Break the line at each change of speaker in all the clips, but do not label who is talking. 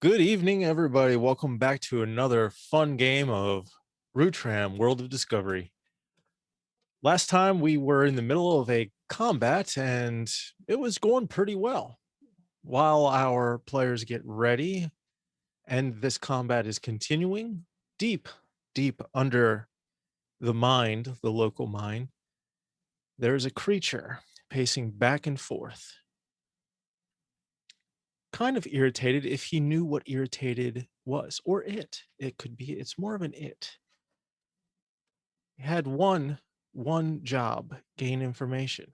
Good evening, everybody. Welcome back to another fun game of Ruettram, World of Discovery. Last time we were in the middle of a combat and it was going pretty well. While our players get ready and this combat is continuing, deep, deep under the mind, the local mine, there is a creature pacing back and forth, kind of irritated if he knew what irritated was, or it. It could be, it's more of an it. Had one job, gain information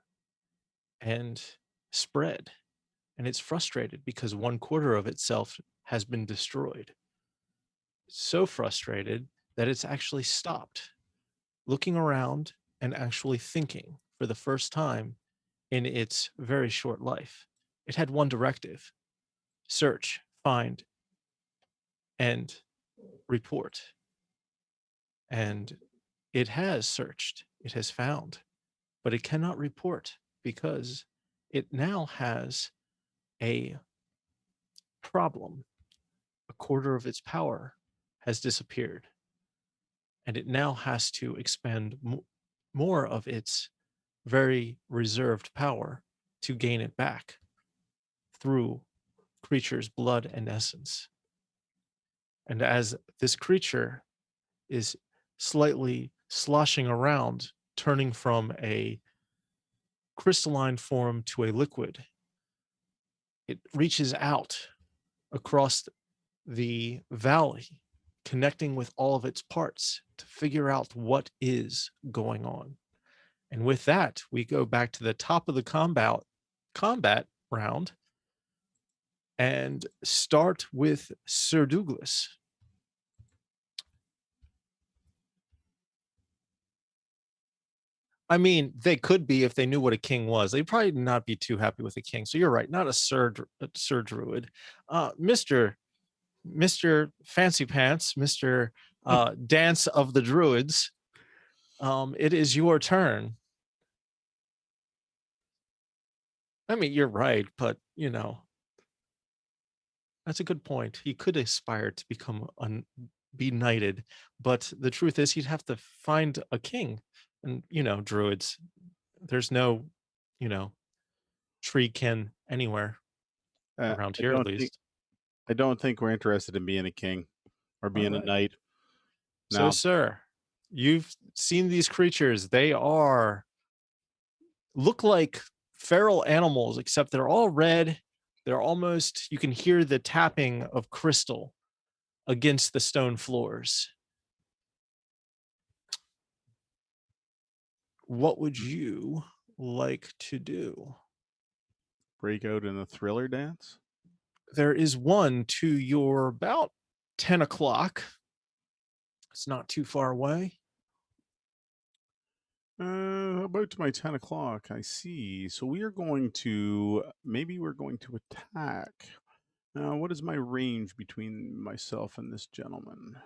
and spread, and it's frustrated because 1/4 of itself has been destroyed. So frustrated that it's actually stopped looking around and actually thinking for the first time in its very short life. It had one directive: search, find, and report. And it has searched, it has found, but it cannot report because it now has a problem. 1/4 of its power has disappeared, and it now has to expend more of its very reserved power to gain it back through creature's blood and essence. And as this creature is slightly sloshing around, turning from a crystalline form to a liquid, it reaches out across the valley, connecting with all of its parts to figure out what is going on. And with that, we go back to the top of the combat round and start with Sir Douglas. I mean, they could be if they knew what a king was. They'd probably not be too happy with a king. So you're right, not a Sir Druid. Mr. Fancy Pants, Mr. Dance of the Druids. It is your turn. I mean, you're right, but that's a good point. He could aspire to be knighted, but the truth is he'd have to find a king. And druids, there's no, you know, tree kin anywhere
Uh,
around
I
here at
don't think
least.
I don't think we're interested in being a king or
All
being a
right.
knight.
So,
Now,
sir, you've seen these creatures. They look like feral animals, except they're all red. They're almost, you can hear the tapping of crystal against the stone floors. What would you like to do?
break out in a thriller dance.
There is one to your about 10 o'clock. It's not too far away.
About my 10 o'clock. I see. So we are going to maybe we're going to attack. Now, what is my range between myself and this gentleman?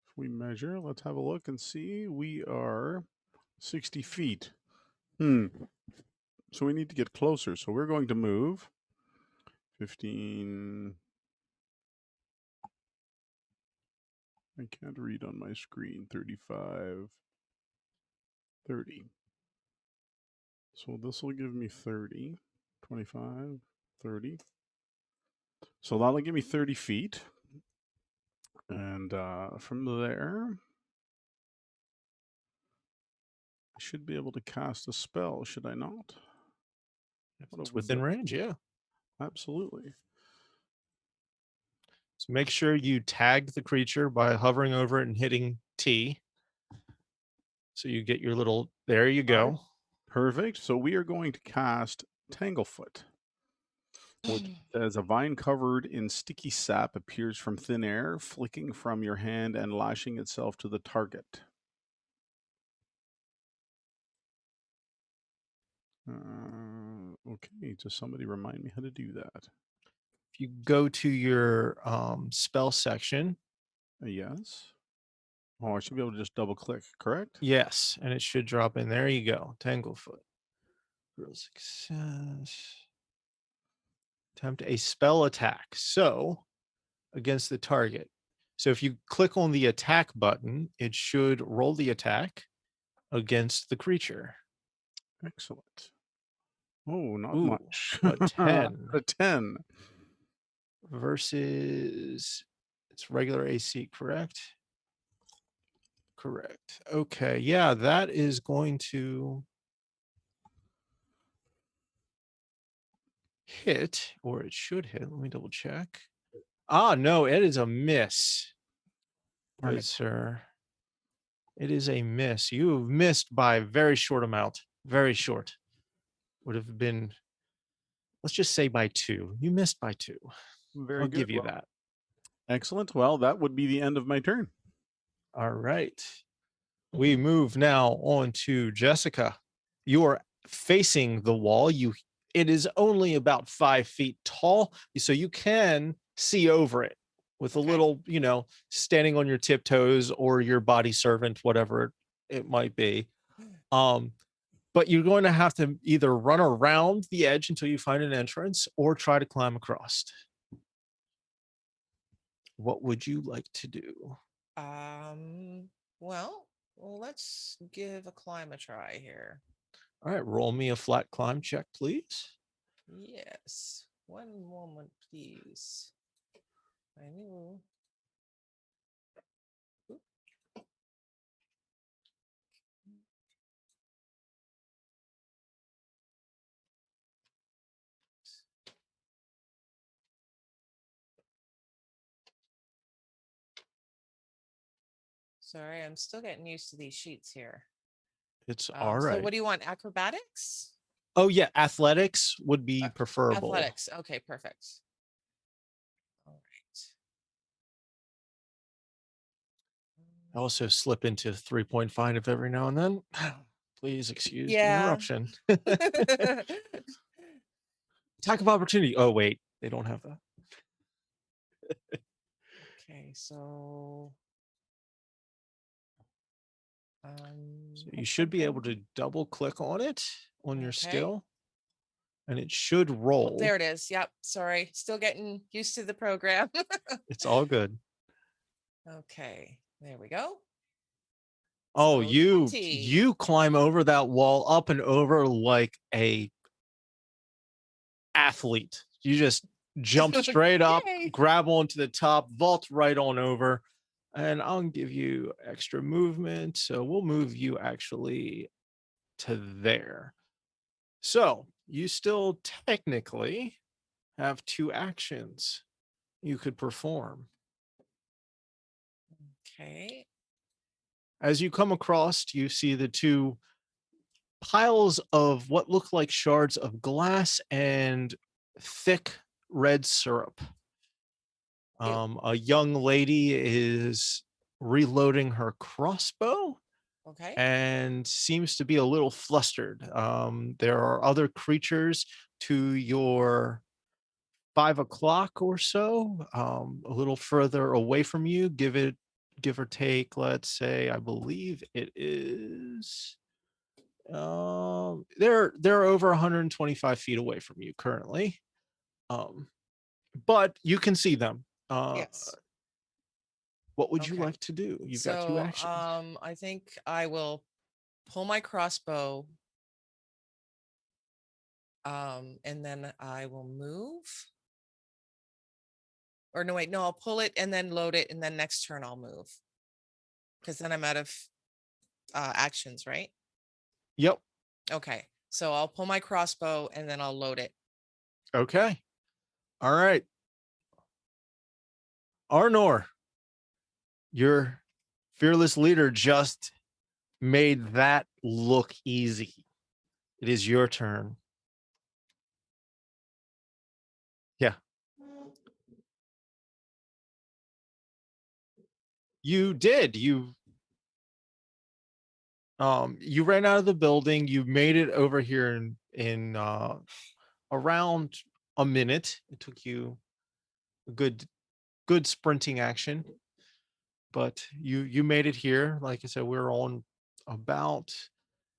If we measure, let's have a look and see. We are 60 feet. So we need to get closer. So we're going to move 15. I can't read on my screen. 35, 30. So this will give me 30, 25, 30. So that'll give me 30 feet. And from there, I should be able to cast a spell, should I not?
If
What
it's
have we
within
got?
range, yeah.
Absolutely.
So make sure you tag the creature by hovering over it and hitting T. So you get your little, there you
All right.
go.
Perfect. So we are going to cast Tanglefoot, which as a vine covered in sticky sap appears from thin air, flicking from your hand and lashing itself to the target. Okay, just somebody remind me how to do that.
If you go to your spell section,
Yes. Oh, I should be able to just double click, correct?
yes, and it should drop in. There you go, Tanglefoot. Real success. Attempt a spell attack. So against the target. So if you click on the attack button, it should roll the attack against the creature.
Excellent. Oh, not
Ooh,
much.
a 10
A 10.
versus it's regular AC, correct? Correct. Okay. Yeah, that is going to hit, or it should hit. Let me double check. Ah, no, it is a miss.
Darn
Good
it.
sir. It is a miss. You have missed by a very short amount. Very short. Would have been, let's just say by 2. You missed by 2.
Very
I'll
good.
give you
Well,
that.
excellent. Well, that would be the end of my turn.
All right. We move now on to Jessica. You are facing the wall. It is only about 5 feet tall, so you can see over it with a
Okay.
little, standing on your tiptoes or your body servant, whatever it might be. But you're going to have to either run around the edge until you find an entrance or try to climb across. What would you like to do?
Well, let's give a climb a try here.
All right, roll me a flat climb check, please.
Yes. One moment, please. I knew. Oop. Sorry, I'm still getting used to these sheets here.
It's all
So
right.
what do you want? Acrobatics?
Oh, yeah, athletics would be preferable.
Athletics. Okay, perfect. All right.
I also slip into 3.5 every now and then. Please excuse the
Yeah.
interruption. Attack of opportunity. Oh, wait, they don't have that.
Okay, so
So you should be able to double click on it on your
Okay.
skill, and it should
Oh,
roll.
there it is. Yep. Sorry. Still getting used to the program.
It's all good.
Okay. There we go.
Oh,
So
you
20.
you climb over that wall up and over like a athlete. You just jump straight up,
Yay.
grab onto the top, vault right on over, and I'll give you extra movement. So we'll move you actually to there. So you still technically have 2 actions you could perform.
Okay.
As you come across, you see the 2 piles of what look like shards of glass and thick red syrup. A young lady is reloading her crossbow
Okay.
and seems to be a little flustered. There are other creatures to your 5 o'clock or so, a little further away from you. Give or take, let's say, I believe it is. They're over 125 feet away from you currently, but you can see them.
Yes.
What would you
Okay.
like to do? You've got 2 actions.
I think I will pull my crossbow. And then I will move. Or no, wait, no, I'll pull it and then load it, and then next turn I'll move. Because then I'm out of actions, right?
Yep.
Okay. So I'll pull my crossbow and then I'll load it.
Okay. All right. Arnor, your fearless leader just made that look easy. It is your turn. Yeah. You did. You ran out of the building. You made it over here in around a minute. It took you a good sprinting action, but you made it here. Like I said, we're on about,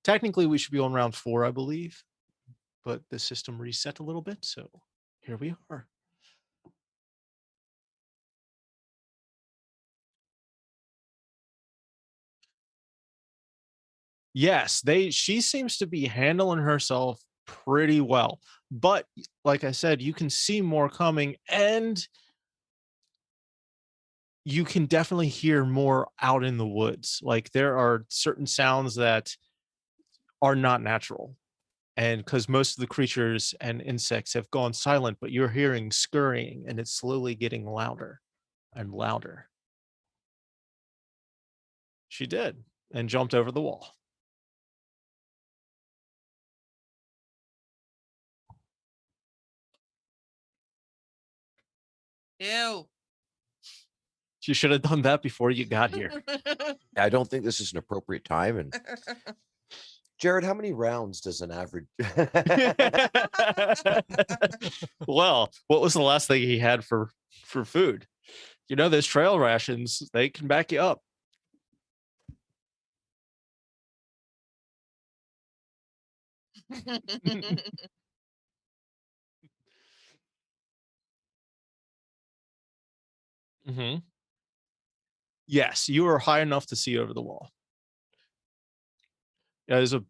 technically we should be on round 4, I believe, but the system reset a little bit, so here we are. Yes, she seems to be handling herself pretty well. But like I said, you can see more coming, and you can definitely hear more out in the woods. Like there are certain sounds that are not natural. And because most of the creatures and insects have gone silent, but you're hearing scurrying, and it's slowly getting louder and louder. She did, and jumped over the wall.
Ew.
You should have done that before you got here.
I don't think this is an appropriate time. And Jered, how many rounds does an average?
Well, what was the last thing he had for food? You know, those trail rations, they can back you up. Mm-hmm. Yes, you are high enough to see over the wall. Yeah, there's a,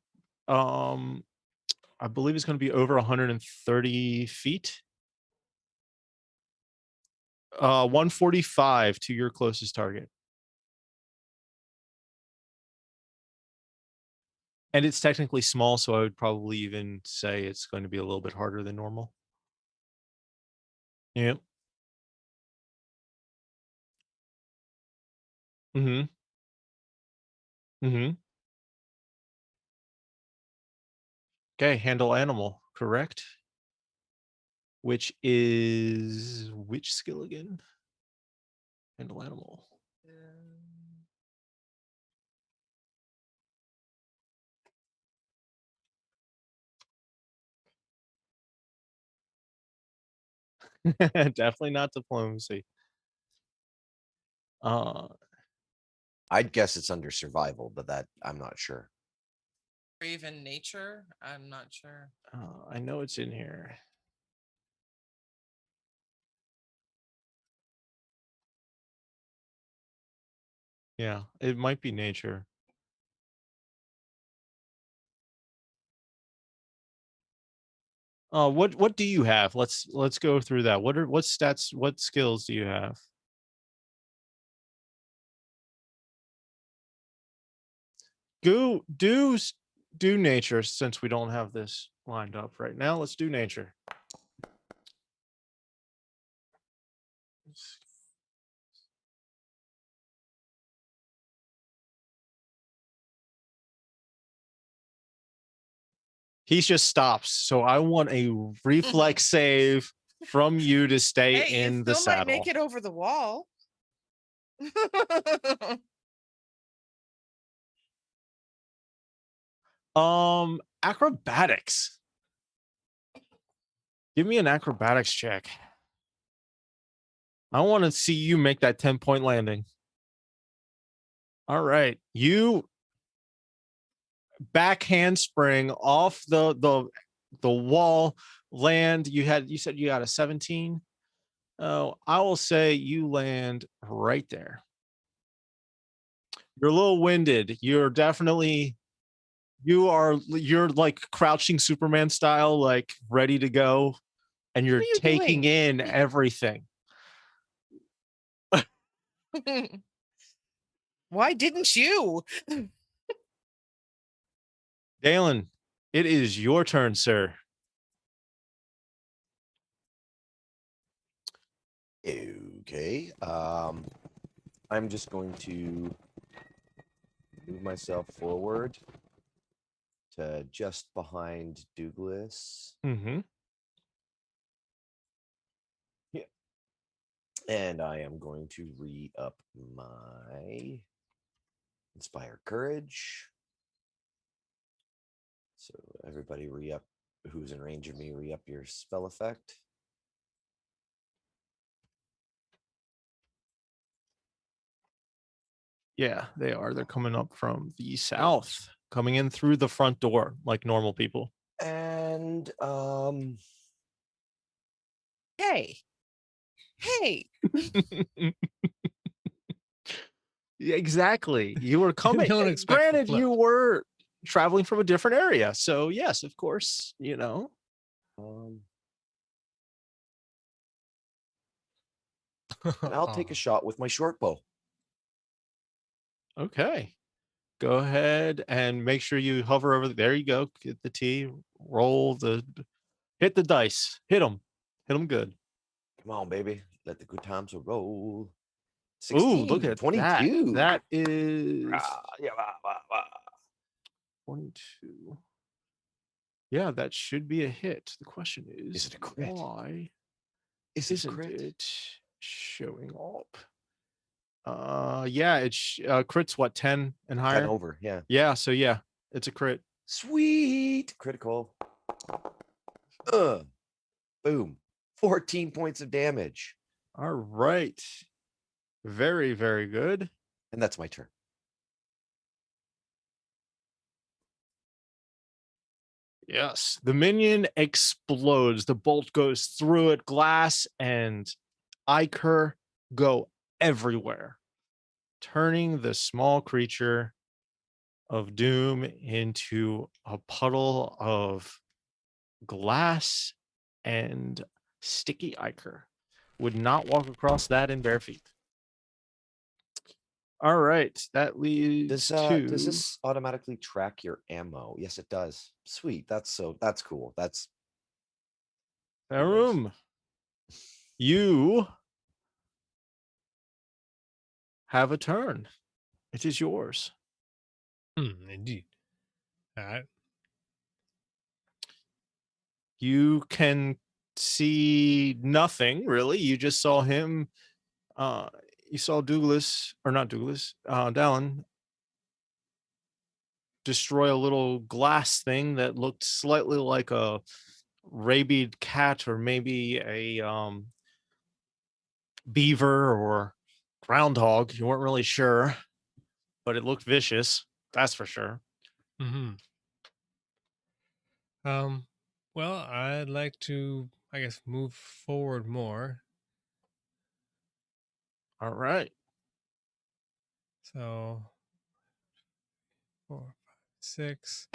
I believe it's going to be over 130 feet. 145 to your closest target. And it's technically small, so I would probably even say it's going to be a little bit harder than normal. Yep. Mm-hmm. Mm-hmm. Okay, handle animal, correct? Which is which skill again? Handle animal. Definitely not diplomacy.
I'd guess it's under survival, but that I'm not sure.
Or even nature? I'm not sure.
I know it's in here. Yeah, it might be nature. What do you have? Let's go through that. What stats, what skills do you have? Do nature, since we don't have this lined up right now. Let's do nature. He just stops. So I want a reflex save from you to stay
Hey,
in
you
the
still might
saddle.
make it over the wall.
Acrobatics. Give me an acrobatics check. I want to see you make that 10-point landing. All right. You back handspring off the wall, land. You said you got a 17. Oh, I will say you land right there. You're a little winded. You're like crouching Superman style, like ready to go, and you're
What are you
taking
doing?
in everything.
Why didn't you?
Dalen, it is your turn, sir.
Okay. I'm just going to move myself forward to just behind Douglas.
Mm-hmm.
Yeah. And I am going to re-up my Inspire Courage. So everybody re-up who's in range of me, re-up your spell effect.
Yeah, they are. They're coming up from the south, coming in through the front door like normal people.
And And
Hey, hey.
Yeah, exactly. You were coming.
Don't expect to
Granted, you
float.
were traveling from a different area. So, yes, of course,
and I'll take a shot with my short bow.
Okay. Go ahead and make sure you hover over. There you go. Get the T. Hit the dice. Hit them. Hit them good.
Come on, baby. Let the good times roll.
Ooh, look
16,
at
22.
that. That is
Yeah,
22. Yeah, that should be a hit. The question is
it a crit?
why
Is it a
isn't
crit?
it showing up? Yeah, it's crits what, 10 and
10
higher?
over, yeah.
Yeah, so yeah, it's a crit.
Sweet. Critical. Boom. 14 points of damage.
All right. Very, very good.
And that's my turn.
Yes, the minion explodes. The bolt goes through it. Glass and ichor go everywhere, turning the small creature of doom into a puddle of glass and sticky ichor. Would not walk across that in bare feet. All right, that leads to
Does this automatically track your ammo? Yes, it does. Sweet. That's cool. That's
Arum. You have a turn. It is yours.
Indeed. All right.
You can see nothing really. You just saw him. You saw Douglas, or not Douglas, Dallin destroy a little glass thing that looked slightly like a rabid cat, or maybe a beaver or groundhog. You weren't really sure, but it looked vicious. That's for sure.
Mm-hmm. Well, I'd like to, I guess, move forward more.
All right.
So 4, 5, 6.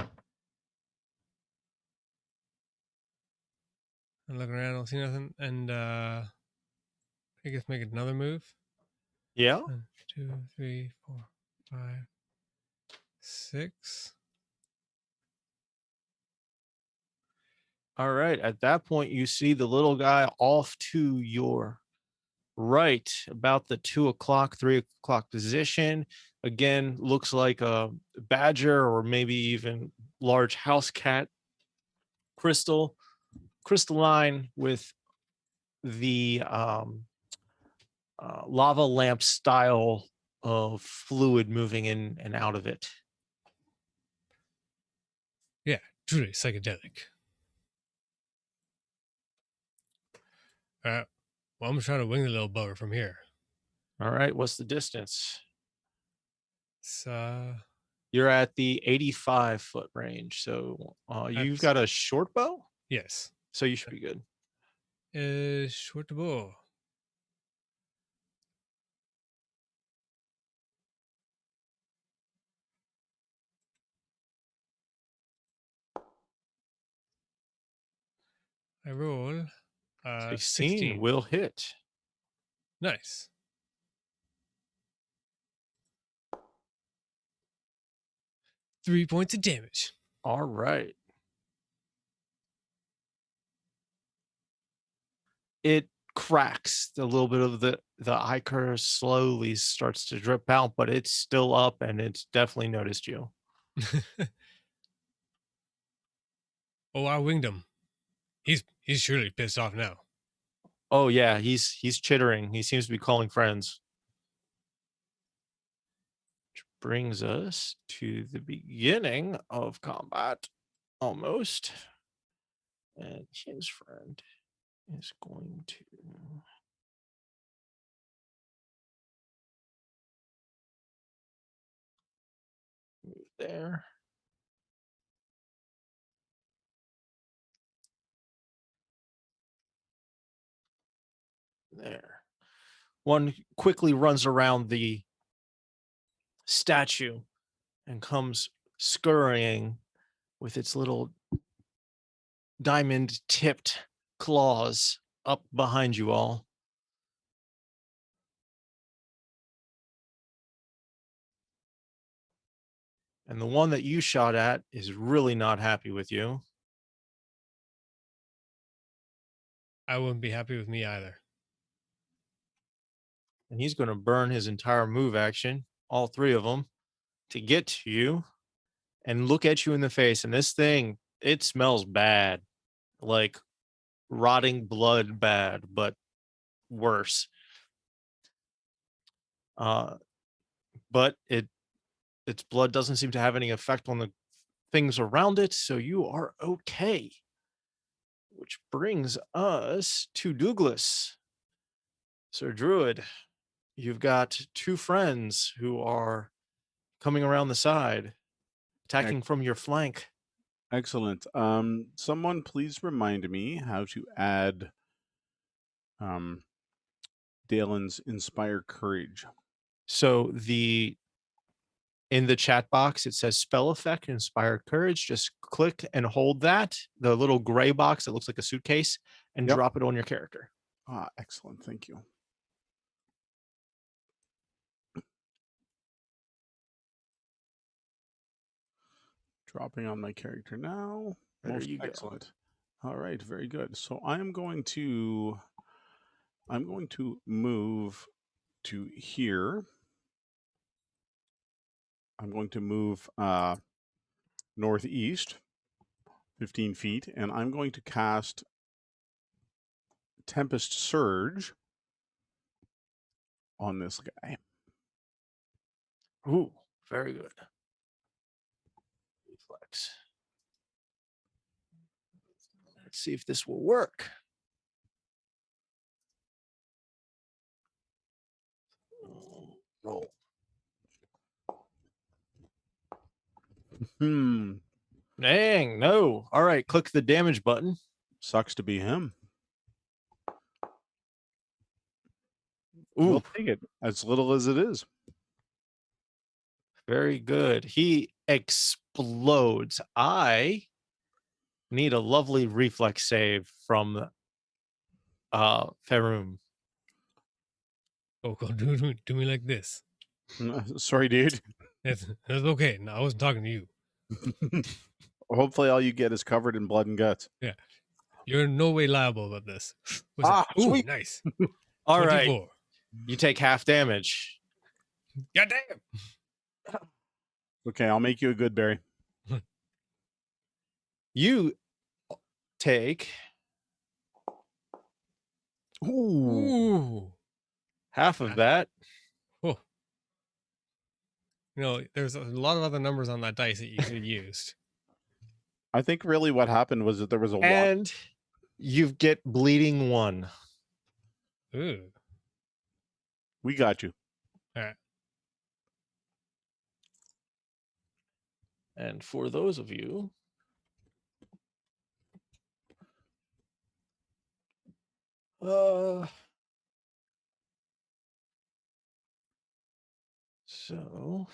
And looking around, I don't see nothing. And I guess make another move.
Yeah.
1, 2, 3, 4, 5, 6.
All right. At that point, you see the little guy off to your right, about the 2 o'clock, 3 o'clock position. Again, looks like a badger or maybe even large house cat. Crystalline with the lava lamp style of fluid moving in and out of it.
Yeah, truly psychedelic. All right. Well, I'm trying to wing the little bugger from here.
All right. What's the distance?
It's,
You're at the 85-foot range. So you've
That's-
got a short bow?
yes.
So you should be good.
Short bow. I roll
16
16.
will hit.
Nice. Three points of damage.
All right. It cracks. A little bit of the ichor slowly starts to drip out, but it's still up and it's definitely noticed you.
Oh, I winged him. He's surely pissed off now.
Oh yeah, he's chittering. He seems to be calling friends. Which brings us to the beginning of combat, almost. And his friend is going to move there. There. One quickly runs around the statue and comes scurrying with its little diamond tipped claws up behind you all. And the one that you shot at is really not happy with you.
I wouldn't be happy with me either.
And he's going to burn his entire move action, all three of them, to get to you and look at you in the face. And this thing, it smells bad, like rotting blood bad, but worse. But its blood doesn't seem to have any effect on the things around it, so you are okay. Which brings us to Douglas. Sir Druid, you've got two friends who are coming around the side, attacking from your flank.
Excellent. Someone please remind me how to add Dalen's Inspire Courage.
So in the chat box, it says spell effect, Inspire Courage. Just click and hold that, the little gray box that looks like a suitcase, and
Yep.
drop it on your character.
Ah, excellent. Thank you. Dropping on my character now.
There
Most
you go.
excellent. All right, very good. So I'm going to move to here. I'm going to move northeast 15 feet, and I'm going to cast Tempest Surge on this guy.
Ooh, very good. Reflex. Let's see if this will work. Roll. Dang, no. All right, click the damage button.
Sucks to be him.
Ooh,
We'll take it as little as it is.
very good. He explodes. I need a lovely reflex save from Faroum.
Oh, go do me like this.
Sorry, dude.
That's okay. No, I wasn't talking to you.
Hopefully all you get is covered in blood and guts.
Yeah. You're in no way liable about this. What's that? Ooh,
sweet.
nice.
All right,
24.
you take half damage.
Goddamn.
Okay, I'll make you a good berry.
You take
Ooh.
half of that.
Oh. You know, there's a lot of other numbers on that dice that you could have used.
I think really what happened was that there was a one.
And you get bleeding 1.
Ooh.
We got you.
All right.
And for those of you so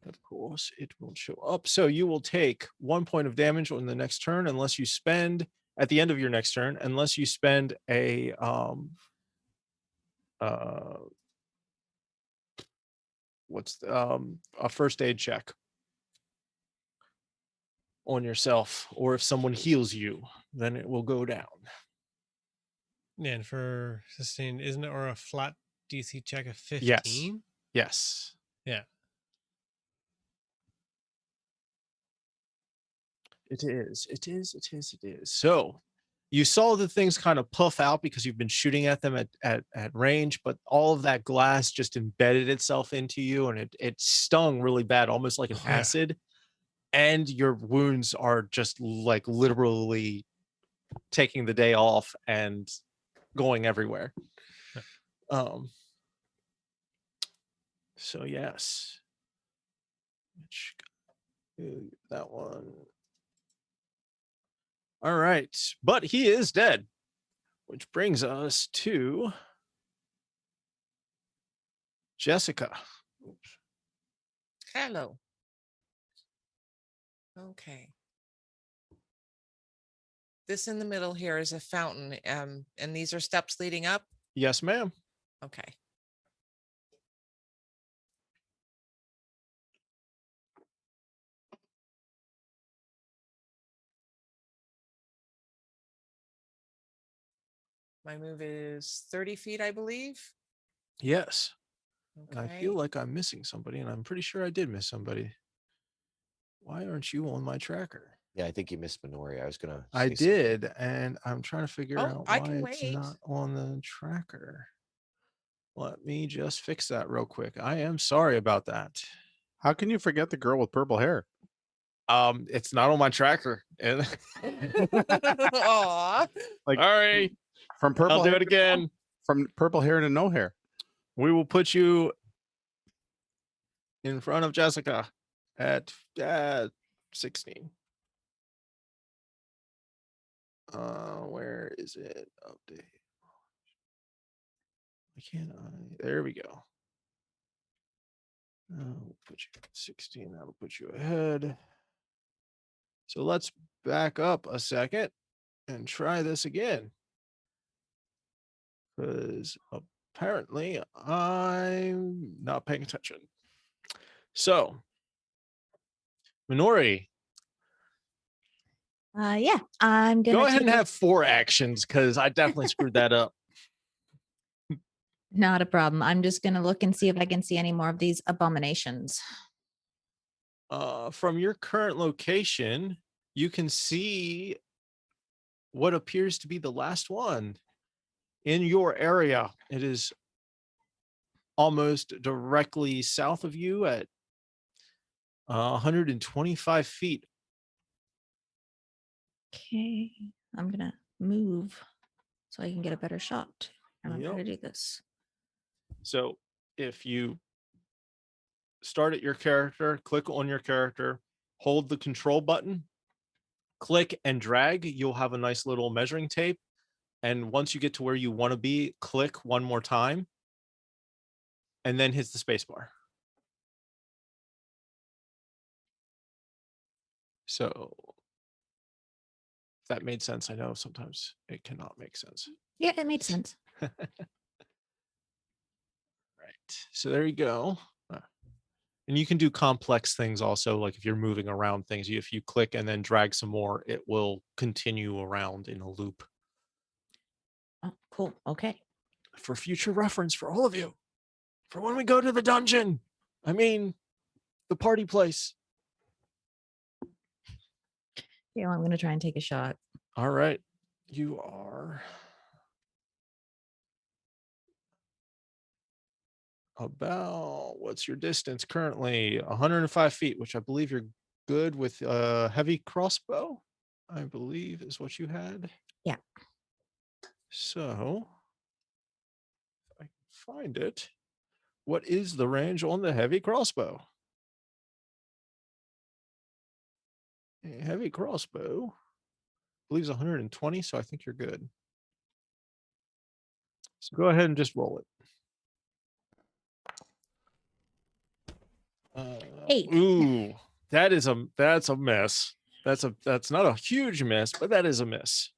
of course it will show up. So you will take 1 point of damage on the next turn unless you spend at the end of your next turn, unless you spend a a first aid check on yourself, or if someone heals you, then it will go down.
And for sustain, isn't it or a flat DC check of 15?
Yes. Yes.
Yeah.
It is. So you saw the things kind of puff out because you've been shooting at them at range, but all of that glass just embedded itself into you, and it stung really bad, almost like an
Yeah.
acid. And your wounds are just like literally taking the day off and going everywhere. So yes. That one. All right. But he is dead, which brings us to Jessica. Oops.
Hello. Okay. This in the middle here is a fountain, and these are steps leading up.
Yes, ma'am.
Okay. My move is 30 feet, I believe.
Yes.
Okay.
And I feel like I'm missing somebody, and I'm pretty sure I did miss somebody. Why aren't you on my tracker?
Yeah, I think you missed Minori. I was gonna.
I
say something.
did, and I'm trying to figure
Oh,
out
I
why
can
it's
wait.
not on the tracker. Let me just fix that real quick. I am sorry about that.
How can you forget the girl with purple hair?
It's not on my tracker. And
Aw.
Like
sorry,
from
I'll
purple
do
hair
it again.
from purple hair to no hair.
We will put you in front of Jessica at 16. Where is it? Update. Why can't I? There we go. We'll put you at 16. That'll put you ahead. So let's back up a second and try this again. Because apparently I'm not paying attention. So, Minori,
Yeah, I'm gonna
go ahead and
take a-
have 4 actions because I definitely screwed that up.
Not a problem. I'm just gonna look and see if I can see any more of these abominations.
From your current location, you can see what appears to be the last one in your area. It is almost directly south of you at 125 feet.
Okay, I'm gonna move so I can get a better shot. And I'm
Yep.
going to do this.
So if you start at your character, click on your character, hold the control button, click and drag, you'll have a nice little measuring tape. And once you get to where you want to be, click one more time and then hit the space bar. So if that made sense. I know sometimes it cannot make sense.
Yeah, it made sense.
Right. So there you go. And you can do complex things also, like if you're moving around things, if you click and then drag some more, it will continue around in a loop.
Oh, cool. Okay.
For future reference for all of you, for when we go to the dungeon, I mean, the party place.
Yeah, I'm going to try and take a shot.
All right. You are about, what's your distance currently? 105 feet, which I believe you're good with a heavy crossbow, I believe is what you had.
Yeah.
So if I can find it, what is the range on the heavy crossbow? A heavy crossbow, I believe, is 120, so I think you're good. So go ahead and just roll it.
8.
Ooh, that's a miss. That's not a huge miss, but that is a miss.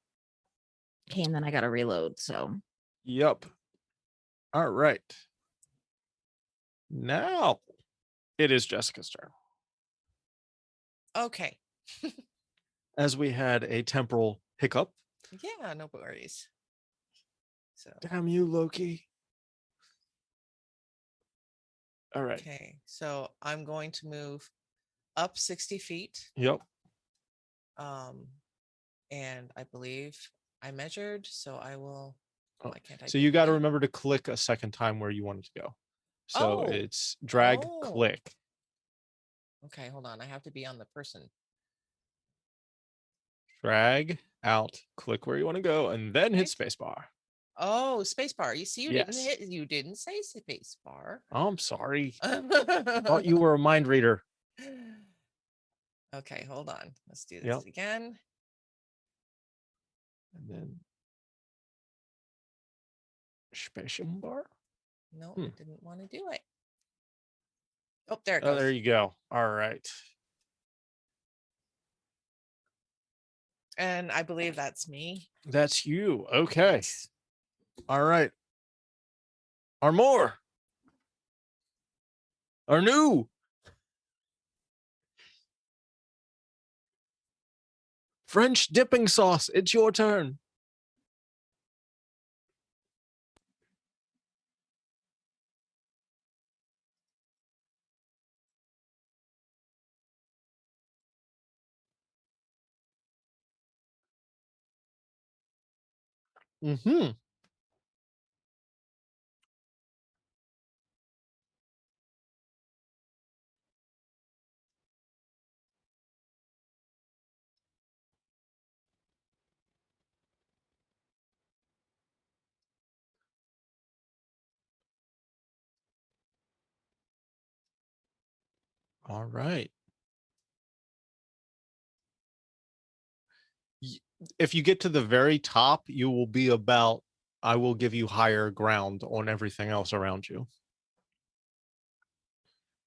Okay, and then I got to reload. So
Yep. All right. Now it is Jessica's turn.
Okay.
As we had a temporal hiccup.
Yeah, no worries. So
Damn you, Loki. All right.
okay, so I'm going to move up 60 feet.
Yep.
And I believe I measured, so I will.
Oh,
Why can't I?
So
do
you got to
that?
remember to click a second time where you wanted to go. So
Oh.
it's drag,
Oh.
click.
Okay, hold on. I have to be on the person.
Drag out, click where you want to go, and then hit
Okay.
spacebar.
Oh, spacebar. You see, you didn't
Yes.
hit. You didn't say spacebar.
Oh, I'm sorry. Thought you were a mind reader.
Okay, hold on. Let's do this
Yep.
again.
And then Special bar.
No, it didn't want to do it. Oh, there it
Oh,
goes.
there you go. All right.
And I believe that's me.
That's you. Okay. All right. Armor. Or new. French dipping sauce. It's your turn. Mm-hmm. All right. If you get to the very top, you will be about, I will give you higher ground on everything else around you.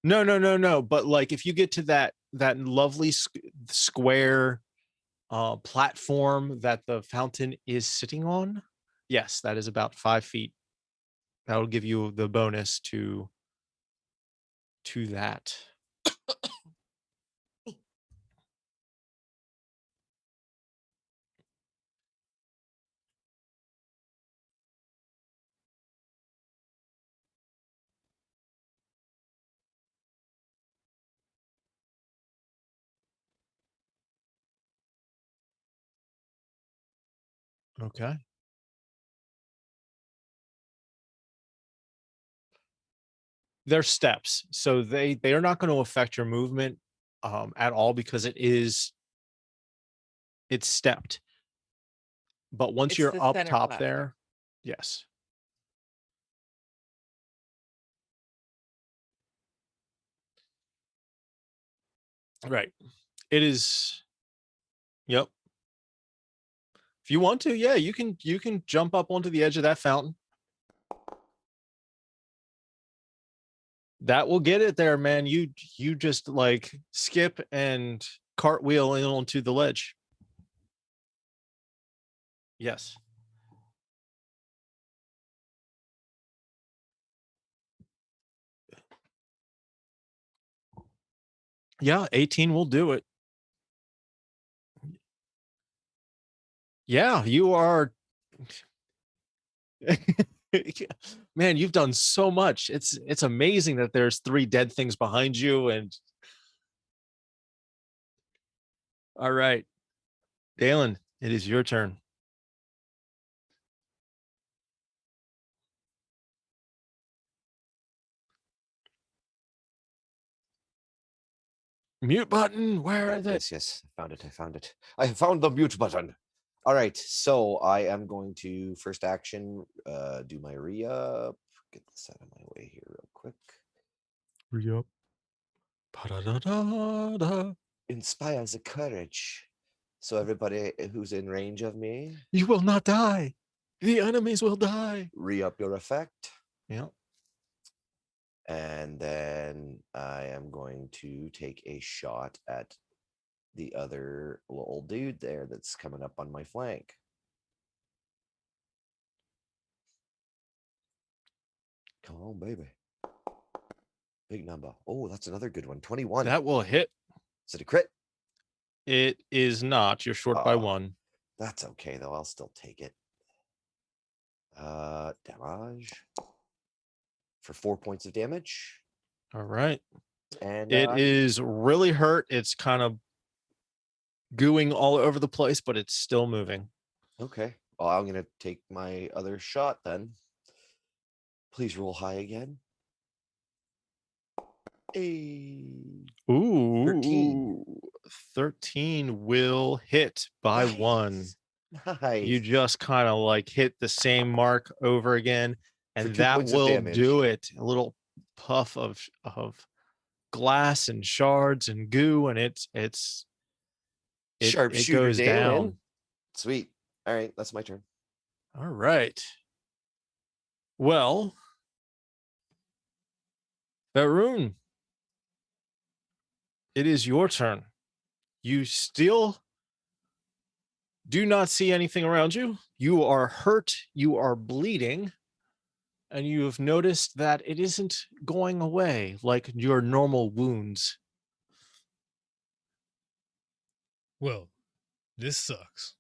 No. But like if you get to that lovely square platform that the fountain is sitting on, yes, that is about 5 feet. That will give you the bonus to that. Okay. They're steps, so they are not going to affect your movement at all because it's stepped. But once
It's
you're
the
up
center
top
platform.
there, yes. Right. It is. Yep. If you want to, yeah, you can jump up onto the edge of that fountain. That will get it there, man. You just like skip and cartwheel in onto the ledge. Yes. Yeah, 18 will do it. Yeah, you are. Man, you've done so much. It's amazing that there's 3 dead things behind you. And all right, Dalen, it is your turn. Mute button, where is it?
Yes, I found it. I found the mute button. All right, so I am going to first action, do my re-up. Get this out of my way here real quick.
Re-up. Pa-da-da-da-da.
Inspires the courage. So everybody who's in range of me,
You will not die. The enemies will die.
re-up your effect.
Yeah.
And then I am going to take a shot at the other little dude there that's coming up on my flank. Come on, baby. Big number. Oh, that's another good one. 21.
That will hit.
Is it a crit?
It is not. You're short by 1.
That's okay, though. I'll still take it. Damage. For 4 points of damage.
All right.
And
it is really hurt. It's kind of gooing all over the place, but it's still moving.
Okay. Well, I'm going to take my other shot then. Please roll high again.
Ooh.
13.
13 will hit by
Nice.
1.
Nice.
You just kind of like hit the same mark over again, and
For 2
that
points of
will
damage.
do it. A little puff of glass and shards and goo, and it
Sharpshooter
goes
Dalen.
down.
Sweet. All right, that's my turn.
All right. Well, Varun, it is your turn. You still do not see anything around you. You are hurt. You are bleeding. And you have noticed that it isn't going away like your normal wounds.
Well, this sucks.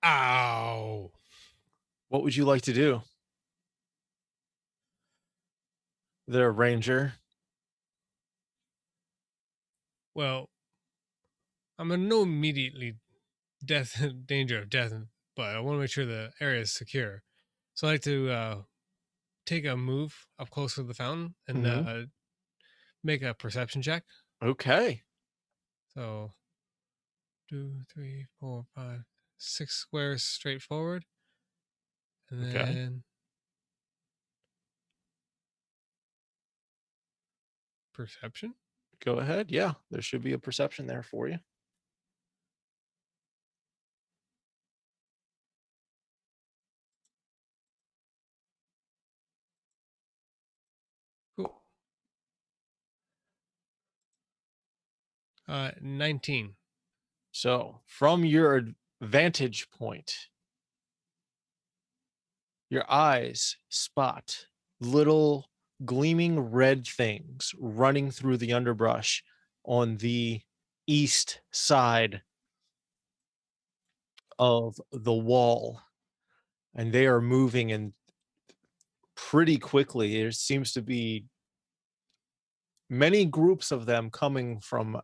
Ow.
What would you like to do? There, Ranger.
Well, I'm in no immediately danger of death, but I want to make sure the area is secure. So I like to take a move up close to the fountain and make a perception check.
Okay.
So 2, 3, 4, 5, 6 squares straight forward. And
Okay.
then perception.
Go ahead. Yeah, there should be a perception there for you.
Cool. 19.
So, from your vantage point, your eyes spot little gleaming red things running through the underbrush on the east side of the wall. And they are moving in pretty quickly. There seems to be many groups of them coming from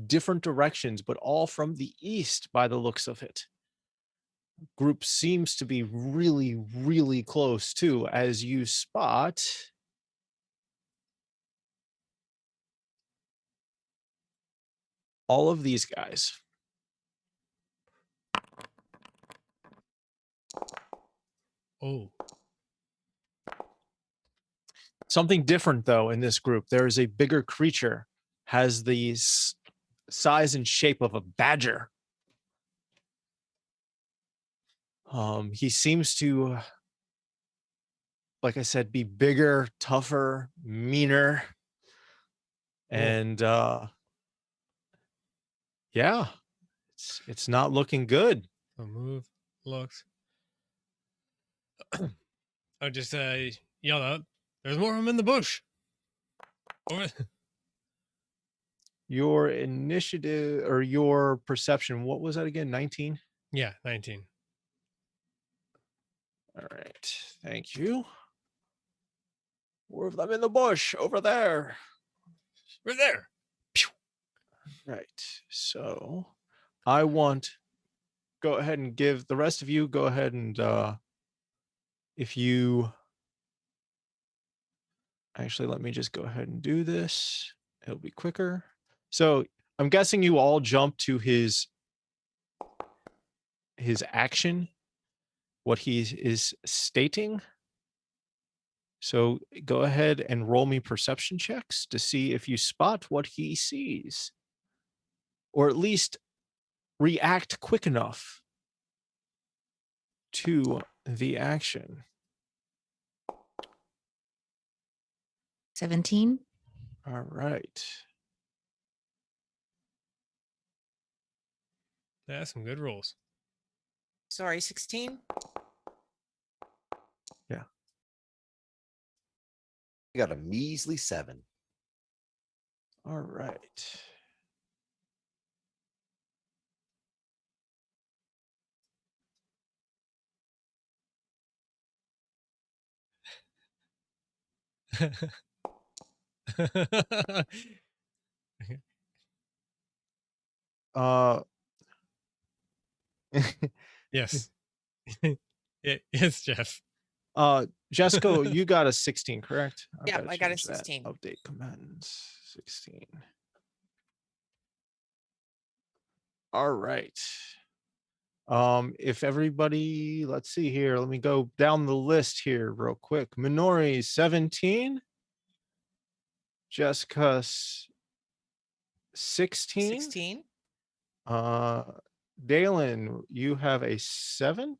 different directions, but all from the east by the looks of it. Group seems to be really, really close too, as you spot all of these guys.
Oh.
Something different though in this group. There is a bigger creature, has the size and shape of a badger. He seems to, like I said, be bigger, tougher, meaner. And yeah, it's not looking good.
So move, looks. I just yell out, "There's more of them in the bush." Over.
Your initiative or your perception, what was that again? 19?
Yeah, 19.
All right, thank you. More of them in the bush over there.
We're there.
Right, so I want, go ahead and give the rest of you, go ahead and if you, actually, let me just go ahead and do this. It'll be quicker. So I'm guessing you all jump to his action, what he is stating. So go ahead and roll me perception checks to see if you spot what he sees, or at least react quick enough to the action.
17.
All right.
Yeah, some good rolls.
Sorry, 16.
You got a measly 7.
All right.
Yes. Yes, Jeff.
Jessica, you got a 16, correct? I've
Yeah,
gotta
I got a
change that.
16.
Update commands 16. All right. If everybody, let's see here. Let me go down the list here real quick. Minori 17. Jessica 16.
16.
Dalen, you have a 7.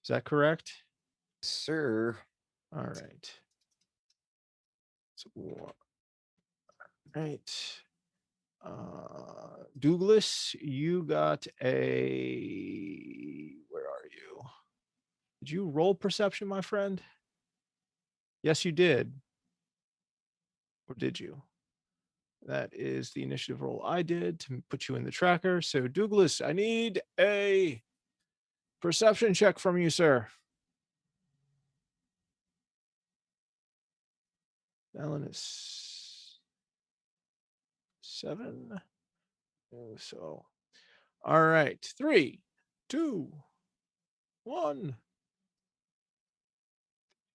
Is that correct?
Sir.
All right. So, right. Douglas, you got a. Where are you? Did you roll perception, my friend? Yes, you did. Or did you? That is the initiative roll I did to put you in the tracker. So, Douglas, I need a perception check from you, sir. Alan is 7. So, all right. 3, 2, 1.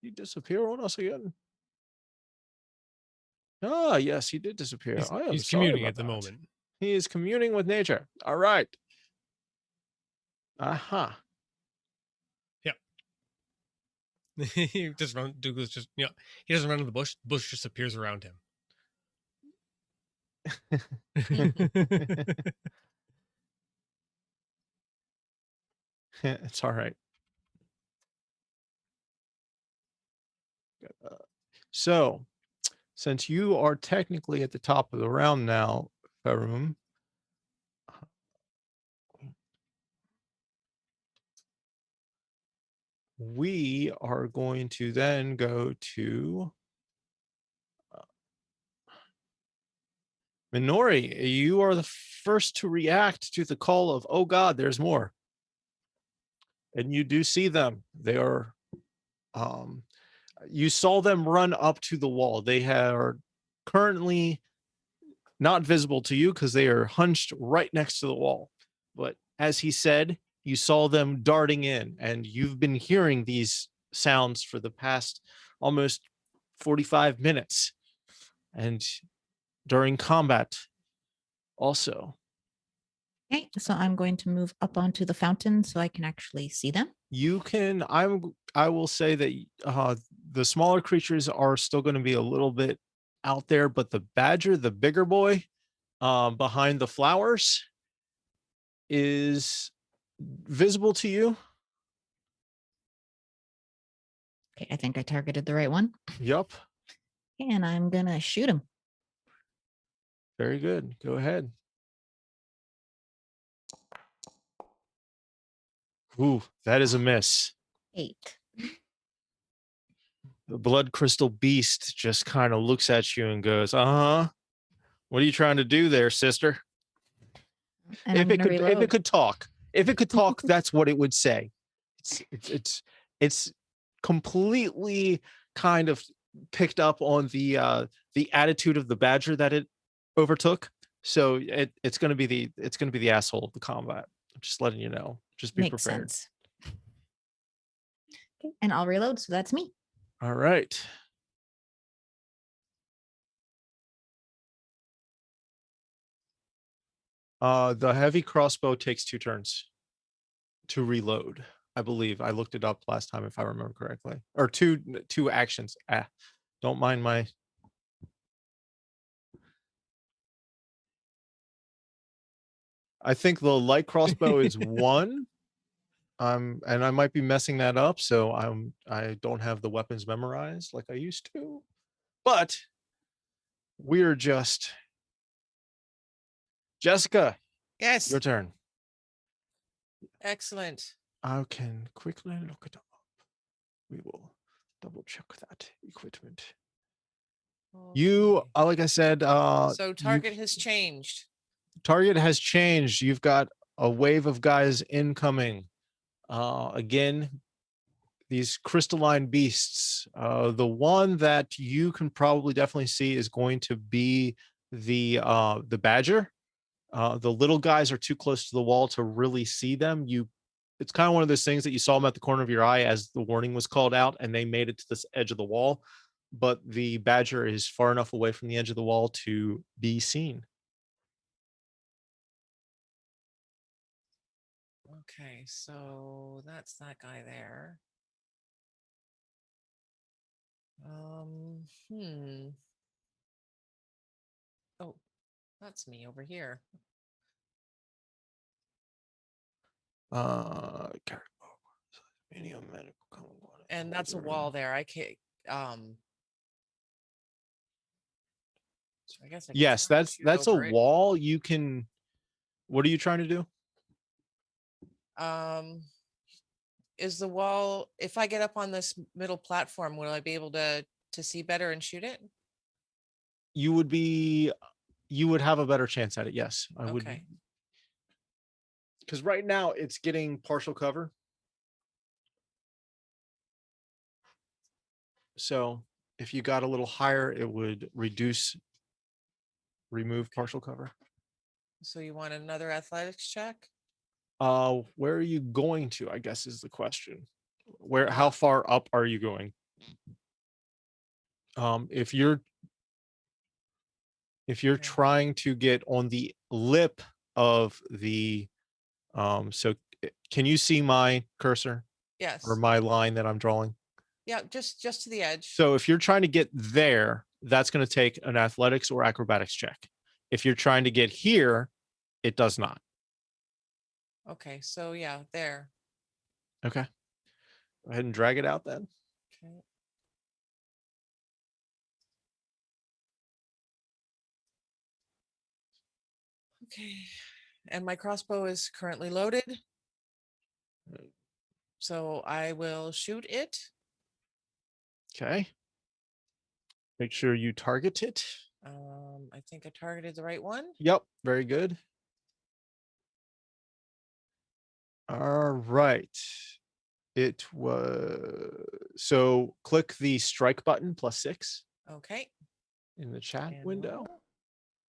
You disappear on us again. Ah, yes, he did disappear. I am
He's
sorry
commuting
about
at the
that.
moment.
He is communing with nature. All right. Aha.
He just run. Douglas just he doesn't run in the bush. The bush just appears around him.
It's all right. So, since you are technically at the top of the round now, Farum, we are going to then go to Minori. You are the first to react to the call of, oh God, there's more. And you do see them. They are, you saw them run up to the wall. They are currently not visible to you because they are hunched right next to the wall. But as he said, you saw them darting in, and you've been hearing these sounds for the past almost 45 minutes. And during combat also.
Okay, so I'm going to move up onto the fountain so I can actually see them.
You can, I will say that the smaller creatures are still going to be a little bit out there, but the badger, the bigger boy, behind the flowers is visible to you.
Okay, I think I targeted the right one.
Yup.
And I'm gonna shoot him.
Very good. Go ahead. Ooh, that is a miss.
8.
The blood crystal beast just kind of looks at you and goes, "Uh-huh. What are you trying to do there, sister?"
And I'm gonna
if
reload.
it could talk, that's what it would say. It's completely kind of picked up on the attitude of the badger that it overtook. So it's gonna be the asshole of the combat. I'm just letting you know. Just be
Makes
prepared.
sense. Okay, and I'll reload. So that's me.
All right. The heavy crossbow takes 2 turns to reload. I believe I looked it up last time, if I remember correctly, or two actions. Don't mind my. I think the light crossbow is 1. And I might be messing that up, so I don't have the weapons memorized like I used to. But we're just Jessica.
Yes.
Your turn.
Excellent.
I can quickly look it up. We will double check that equipment. You,
Okay.
like I said,
So target has changed.
target has changed. You've got a wave of guys incoming. Again, these crystalline beasts. The one that you can probably definitely see is going to be the badger. The little guys are too close to the wall to really see them. It's kind of one of those things that you saw them at the corner of your eye as the warning was called out, and they made it to this edge of the wall. But the badger is far enough away from the edge of the wall to be seen.
Okay, so that's that guy there. Hmm. Oh, That's me over here. And that's a wall there. I can't. So I guess I can
Yes,
try to
that's
shoot
a
over it.
wall. You can. What are you trying to do?
Is the wall? If I get up on this middle platform, will I be able to see better and shoot it?
You would be. You would have a better chance at it. Yes, I would.
Okay.
Because right now it's getting partial cover. So if you got a little higher, it would remove partial cover.
So you want another athletics check?
Where are you going to, I guess is the question. How far up are you going? If you're
Okay.
trying to get on the lip of the so can you see my cursor
Yes.
or my line that I'm drawing?
Yeah, just to the edge.
So if you're trying to get there, that's going to take an athletics or acrobatics check. If you're trying to get here, it does not.
Okay, so yeah, there.
Okay. Go ahead and drag it out then.
Okay. Okay. And my crossbow is currently loaded. So I will shoot it.
Okay. Make sure you target it.
I think I targeted the right one.
Yep. Very good. All right. It was so click the strike button +6
Okay.
in the chat
And
window.
roll.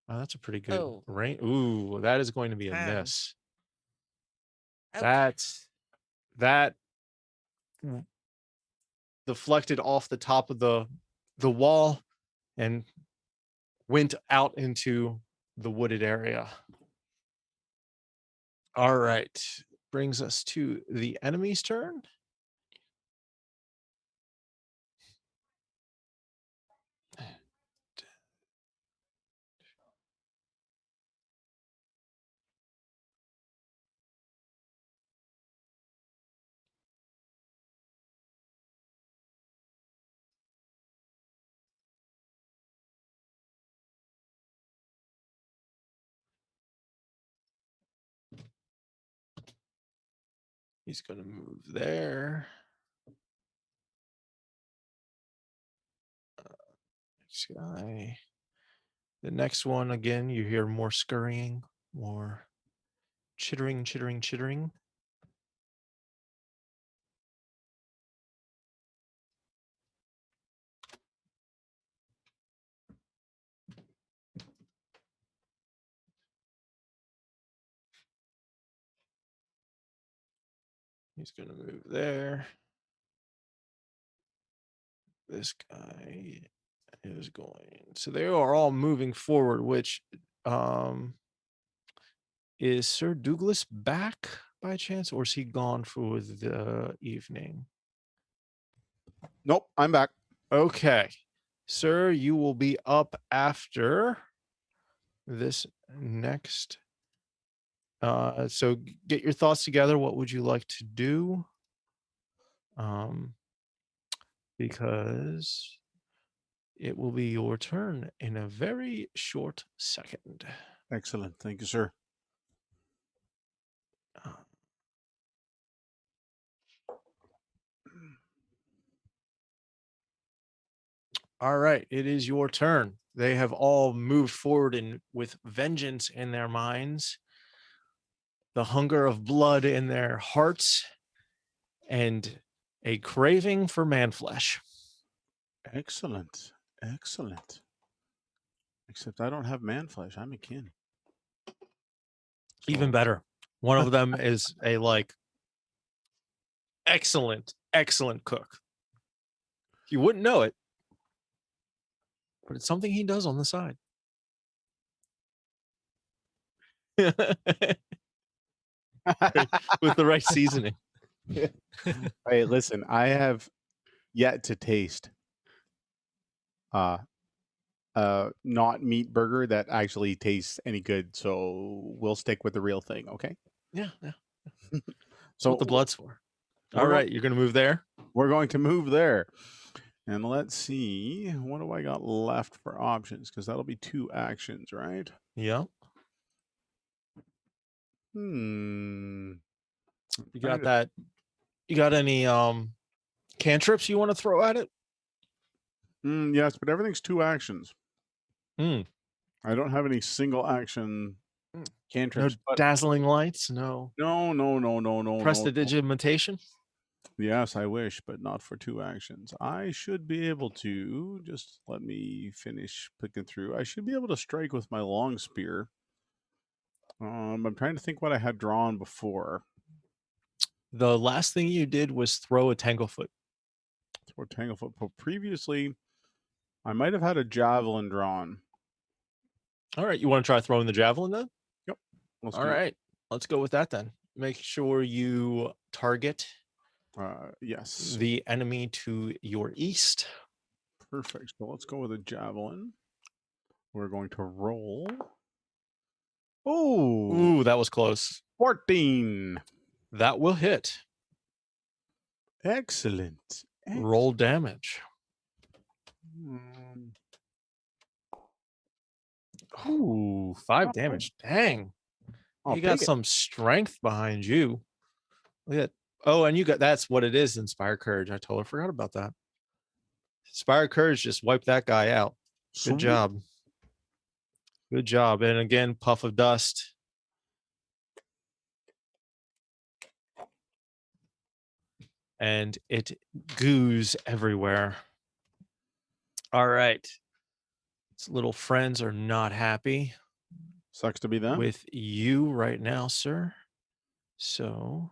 Oh, that's a pretty good
Oh.
range. Ooh, that is going to be a
10.
miss.
Ouch.
That deflected off the top of the wall and went out into the wooded area. All right. Brings us to the enemy's turn. He's going to move there. Next guy. The next one, again, you hear more scurrying, more chittering, chittering, chittering. He's going to move there. This guy is going. So they are all moving forward, which is Sir Douglas back by chance, or is he gone for the evening?
Nope, I'm back.
Okay. Sir, you will be up after this next. So get your thoughts together. What would you like to do? Because it will be your turn in a very short second.
Excellent. Thank you, sir.
All right, it is your turn. They have all moved forward with vengeance in their minds, the hunger of blood in their hearts, and a craving for man flesh.
Excellent. Excellent. Except I don't have man flesh. I'm a kin.
Even
So-
better. One of them is a excellent cook. You wouldn't know it, but it's something he does on the side. With the right seasoning.
Hey, listen, I have yet to taste not meat burger that actually tastes any good. So we'll stick with the real thing. Okay.
Yeah, yeah. That's
So
what the blood's for. All
we're
right, you're gonna move there.
we're going to move there. And let's see, what do I got left for options? Because that'll be 2 actions, right?
Yeah,
Hmm.
you got that. You got any cantrips you want to throw at it?
Yes, but everything's 2 actions.
Hmm.
I don't have any single action
No
cantrips. But
dazzling lights. No
no.
prestidigitation.
Yes, I wish, but not for 2 actions. I should be able to, just let me finish picking through. I should be able to strike with my long spear. I'm trying to think what I had drawn before.
The last thing you did was throw a tanglefoot.
Throw Tanglefoot. But previously, I might have had a javelin drawn.
All right, you want to try throwing the javelin then?
Yep. Let's
All
do it.
right, let's go with that then. Make sure you target
Yes.
the enemy to your east.
Perfect. So let's go with a javelin. We're going to roll. Oh,
Ooh, that was close.
14.
That will hit.
Excellent.
Roll damage.
Mm,
Ooh, 5 damage. Dang.
I'll
You got
take it.
some strength behind you. Look at. Oh, and you got, that's what it is, Inspire Courage. I totally forgot about that. Inspire Courage just wiped that guy out. Good
Sweet.
job. Good job. And again, puff of dust. And it goos everywhere. All right. Its little friends are not happy
Sucks to be them.
with you right now, sir. So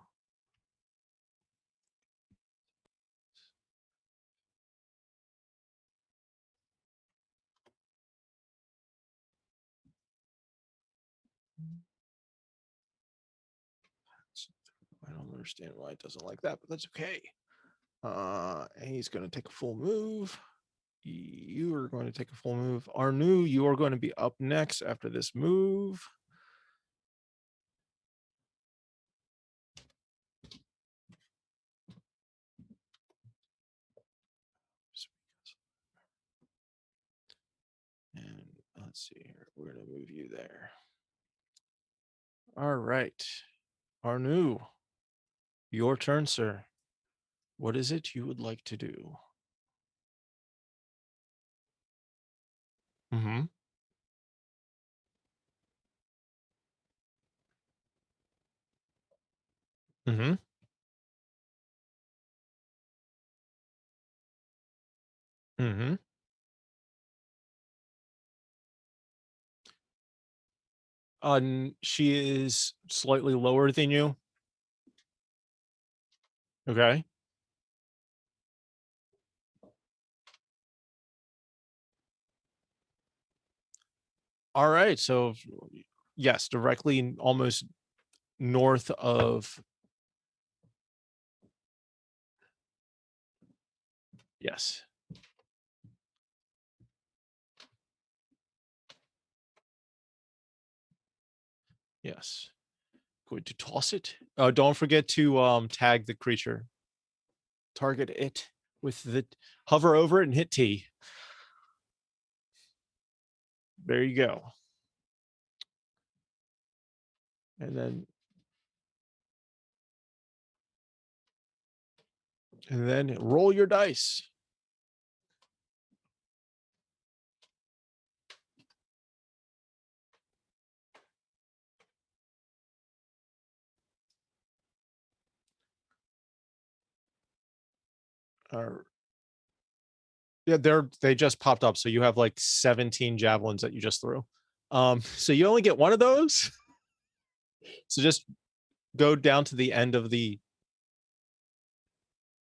I don't understand why it doesn't like that, but that's okay. He's going to take a full move. You are going to take a full move. Arnu, you are going to be up next after this move. And let's see here. We're going to move you there. All right. Arnu, your turn, sir. What is it you would like to do? Mm-hmm. Mm-hmm. Mm-hmm. She is slightly lower than you. Okay. All right. So yes, directly almost north of. Yes. Yes. Going to toss it. Don't forget to tag the creature. Target it with the hover over it and hit T. There you go. And then roll your dice. Yeah, they just popped up. So you have like 17 javelins that you just threw. So you only get one of those. So just go down to the end of the.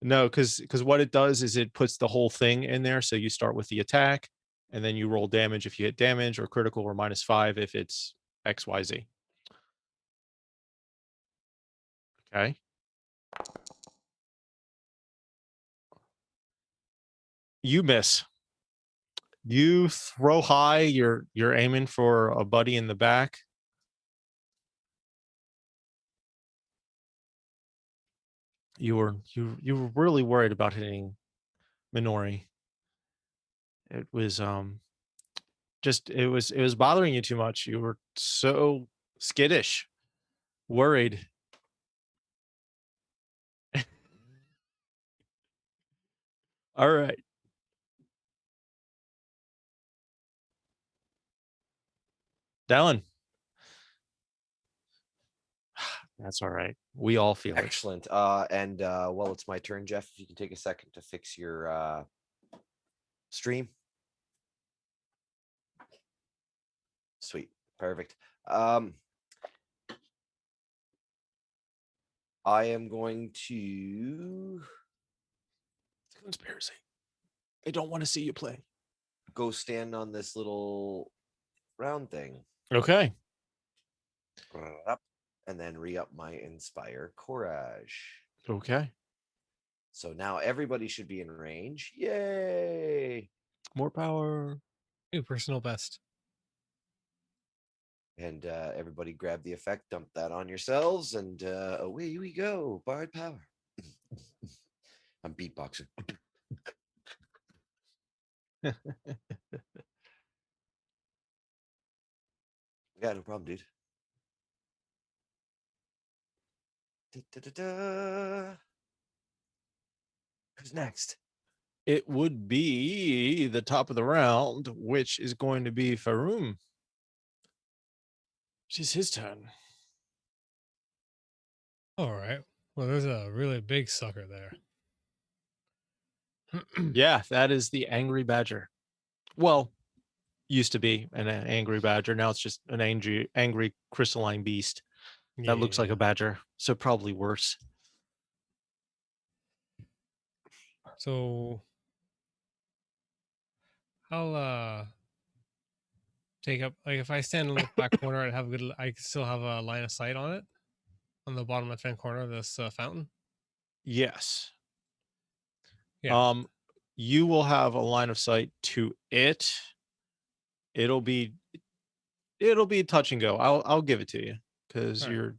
No, because what it does is it puts the whole thing in there. So you start with the attack, and then you roll damage if you hit damage, or critical, or -5 if it's XYZ. Okay. You miss. You throw high. You're aiming for a buddy in the back. You were really worried about hitting Minori. It was just it was bothering you too much. You were so skittish, worried. All right. Dallin. That's all right. We all feel it.
Excellent. And well, it's my turn, Jeff. If you can take a second to fix your stream. Sweet. Perfect. I am going to
It's a conspiracy. They don't want to see you play.
go stand on this little round thing.
Okay.
And then re-up my Inspire Courage.
Okay.
So now everybody should be in range. Yay!
More power.
New personal best.
And everybody grab the effect, dump that on yourselves, and away we go. Borrowed power. I'm beatboxing. Yeah, no problem, dude. Da-da-da-da. Who's next?
It would be the top of the round, which is going to be Faroum. Which is his turn.
All right. Well, there's a really big sucker there.
Yeah, that is the angry badger. Well, used to be an angry badger. Now it's just an angry crystalline beast that looks like a badger. So probably worse.
So I'll take up, like, if I stand in the back corner, I'd have I could still have a line of sight on it, on the bottom left-hand corner of this fountain.
Yes.
Yeah.
You will have a line of sight to it. It'll be touch and go. I'll give it to you because
All right.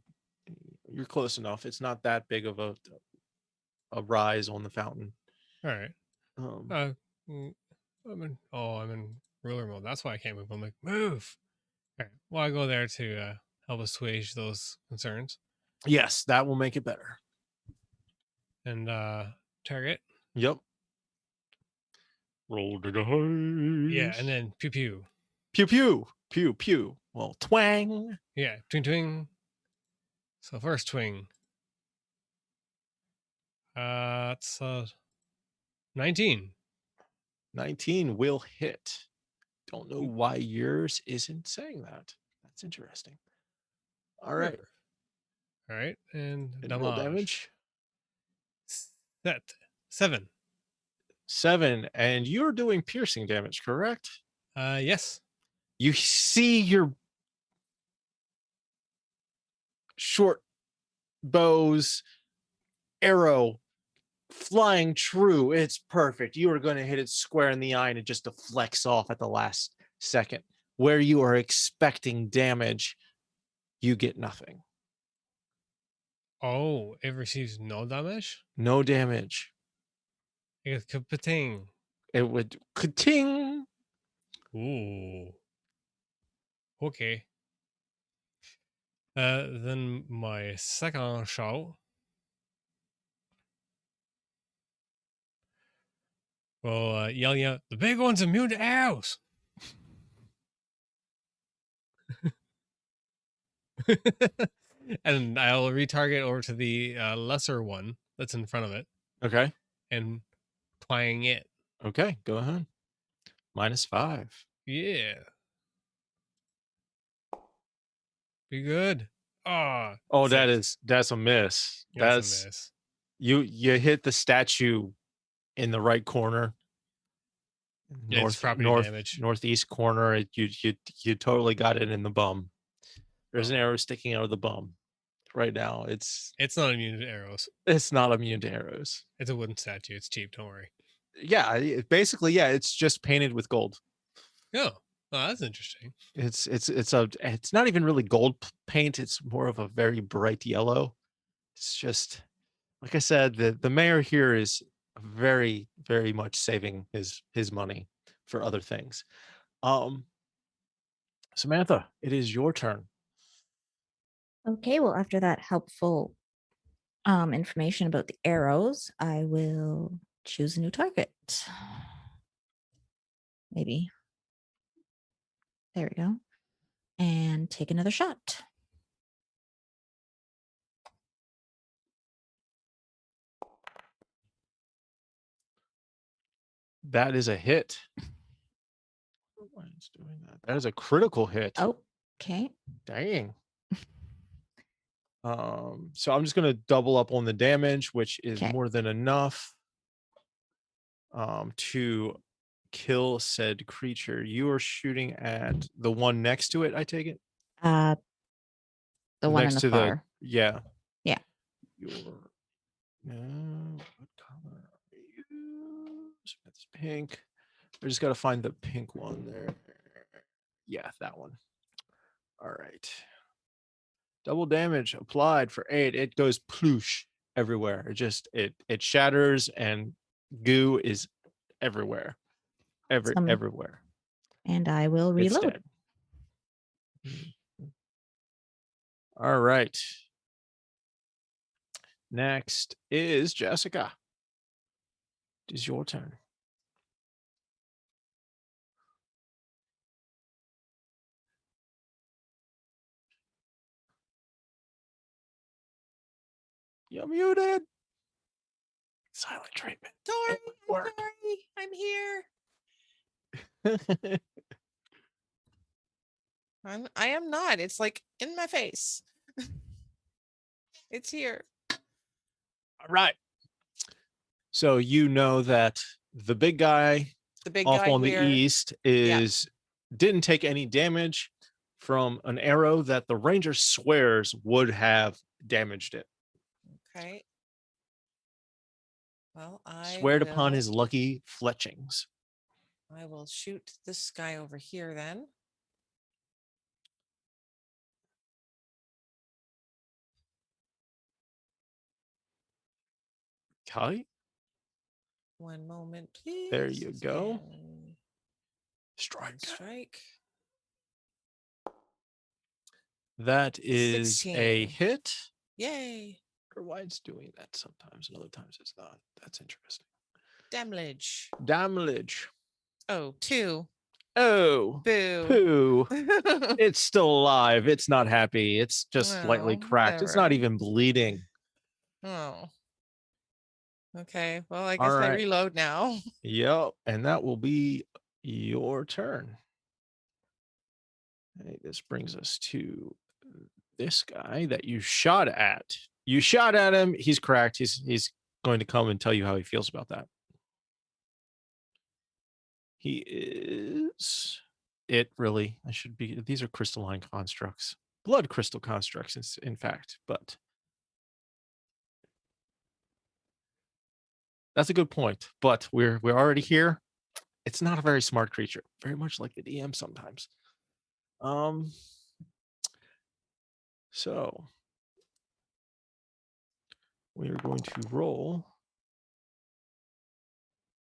you're close enough. It's not that big of a rise on the fountain.
All right.
Um,
I'm in ruler mode. That's why I can't move. I'm like, move. All right. Well, I go there to help assuage those concerns.
yes, that will make it better.
And target.
Yep. Roll the dice.
Yeah, and then pew pew.
Pew pew. Pew pew. Well, twang.
Yeah, twing twing. So first twing. It's 19.
19 will hit. Don't know why yours isn't saying that. That's interesting. All right.
Whatever. All right, and
Roll damage.
Set 7.
7, and you're doing piercing damage, correct?
Yes.
You see your short bow's arrow flying true. It's perfect. You are going to hit it square in the eye and it just deflects off at the last second. Where you are expecting damage, you get nothing.
Oh, it receives no damage?
No damage.
It goes ka-pating.
It would ka-ting.
Ooh. Okay. Then my second shot. Well, yell, the big one's immune to arrows. And I'll retarget over to the lesser one that's in front of it
Okay.
and twang it.
Okay, go ahead. -5.
Yeah. Be good.
Oh,
6.
that's a miss.
That's a miss.
You hit the statue in the right corner.
Yeah, it's property damage.
Northeast corner. You totally got it in the bum. There's an arrow sticking out of the bum right now. It's
not immune to arrows.
It's not immune to arrows.
It's a wooden statue. It's cheap. Don't worry.
Yeah, basically, yeah. It's just painted with gold.
Oh, that's interesting.
It's not even really gold paint. It's more of a very bright yellow. It's just like I said, the mayor here is very, very much saving his money for other things. Samantha, it is your turn.
Okay, well, after that helpful information about the arrows, I will choose a new target. Maybe. There we go. And take another shot.
That is a hit. Why it's doing that? That is a critical hit.
Oh, okay.
Dang. So I'm just gonna double up on the damage, which is
Okay.
more than enough to kill said creature. You are shooting at the one next to it, I take it?
The one in
Next
the
to
far.
yeah.
Yeah.
Your what color are you? It's pink. I just gotta find the pink one there. Yeah, that one. All right. Double damage applied for 8. It goes ploosh everywhere. It shatters and goo is everywhere. Everywhere.
And I will
It's
reload.
dead. All right. Next is Jessica. It is your turn. You're muted. Silent treatment.
Sorry,
It would work.
I'm here. I am not. It's like in my face. It's here.
All right. So you know that the big guy
The big
off
guy
on the
here.
east didn't take any damage from an arrow that the ranger swears would have damaged it.
Okay. Well,
Sweared upon his lucky fletchings.
I will shoot this guy over here then.
Okay.
One moment, please.
There you go.
And
Strike.
strike.
That is
16.
a hit.
Yay.
Or why it's doing that sometimes and other times it's not. That's interesting.
Damage.
Damage.
Oh, 2.
Oh.
Boo.
Poo. It's still alive. It's not happy. It's just slightly
Oh,
cracked. It's not
whatever.
even bleeding.
Oh. Okay. Well, I
All
guess I
right.
reload now.
Yep. And that will be your turn. Okay, this brings us to this guy that you shot at. You shot at him. He's cracked. He's going to come and tell you how he feels about that. He is it really. I should be. These are crystalline constructs, blood crystal constructs, in fact. But that's a good point. But we're already here. It's not a very smart creature. Very much like the DM sometimes. So we are going to roll.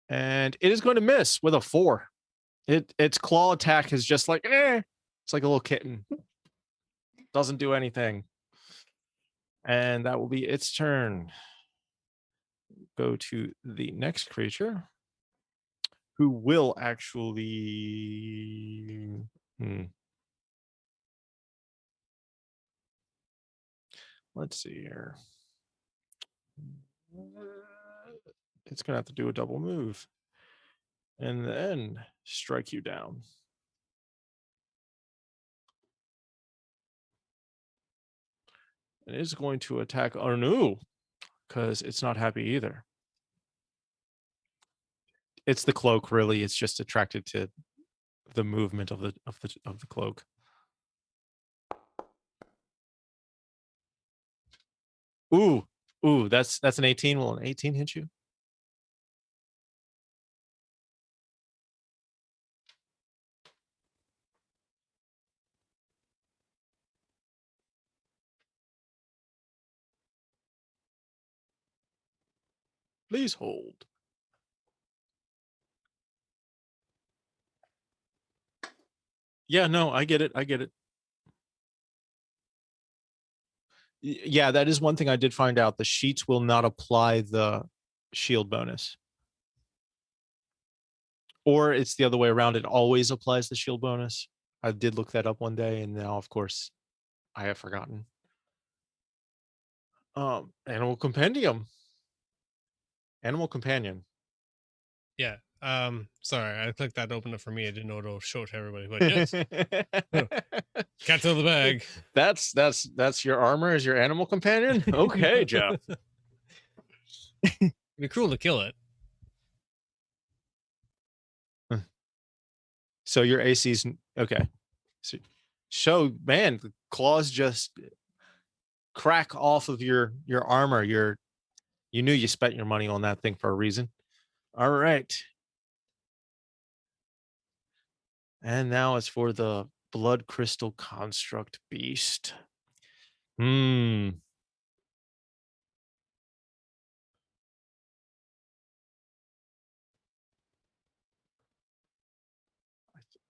And it is going to miss with a 4. Its claw attack is just like, it's like a little kitten. Doesn't do anything. And that will be its turn. Go to the next creature, who will actually. Let's see here. It's going to have to do a double move. And then strike you down. And it is going to attack Arnu, because it's not happy either. It's the cloak, really. It's just attracted to the movement of the cloak. Ooh, that's an 18. Will an 18 hit you? Please hold. Yeah, no, I get it. I get it. Yeah, that is one thing I did find out. The sheets will not apply the shield bonus. Or it's the other way around. It always applies the shield bonus. I did look that up one day, and now, of course, I have forgotten. Animal Compendium. Animal Companion.
Yeah. Sorry, I clicked that to open it for me. I didn't know it'll show it to everybody. But yes, cat's out of the bag.
That's your armor as your animal companion? Okay, Jeff.
It'd be cool to kill it.
So your AC's okay. So man, the claws just crack off of your armor. You knew you spent your money on that thing for a reason. All right. And now it's for the blood crystal construct beast.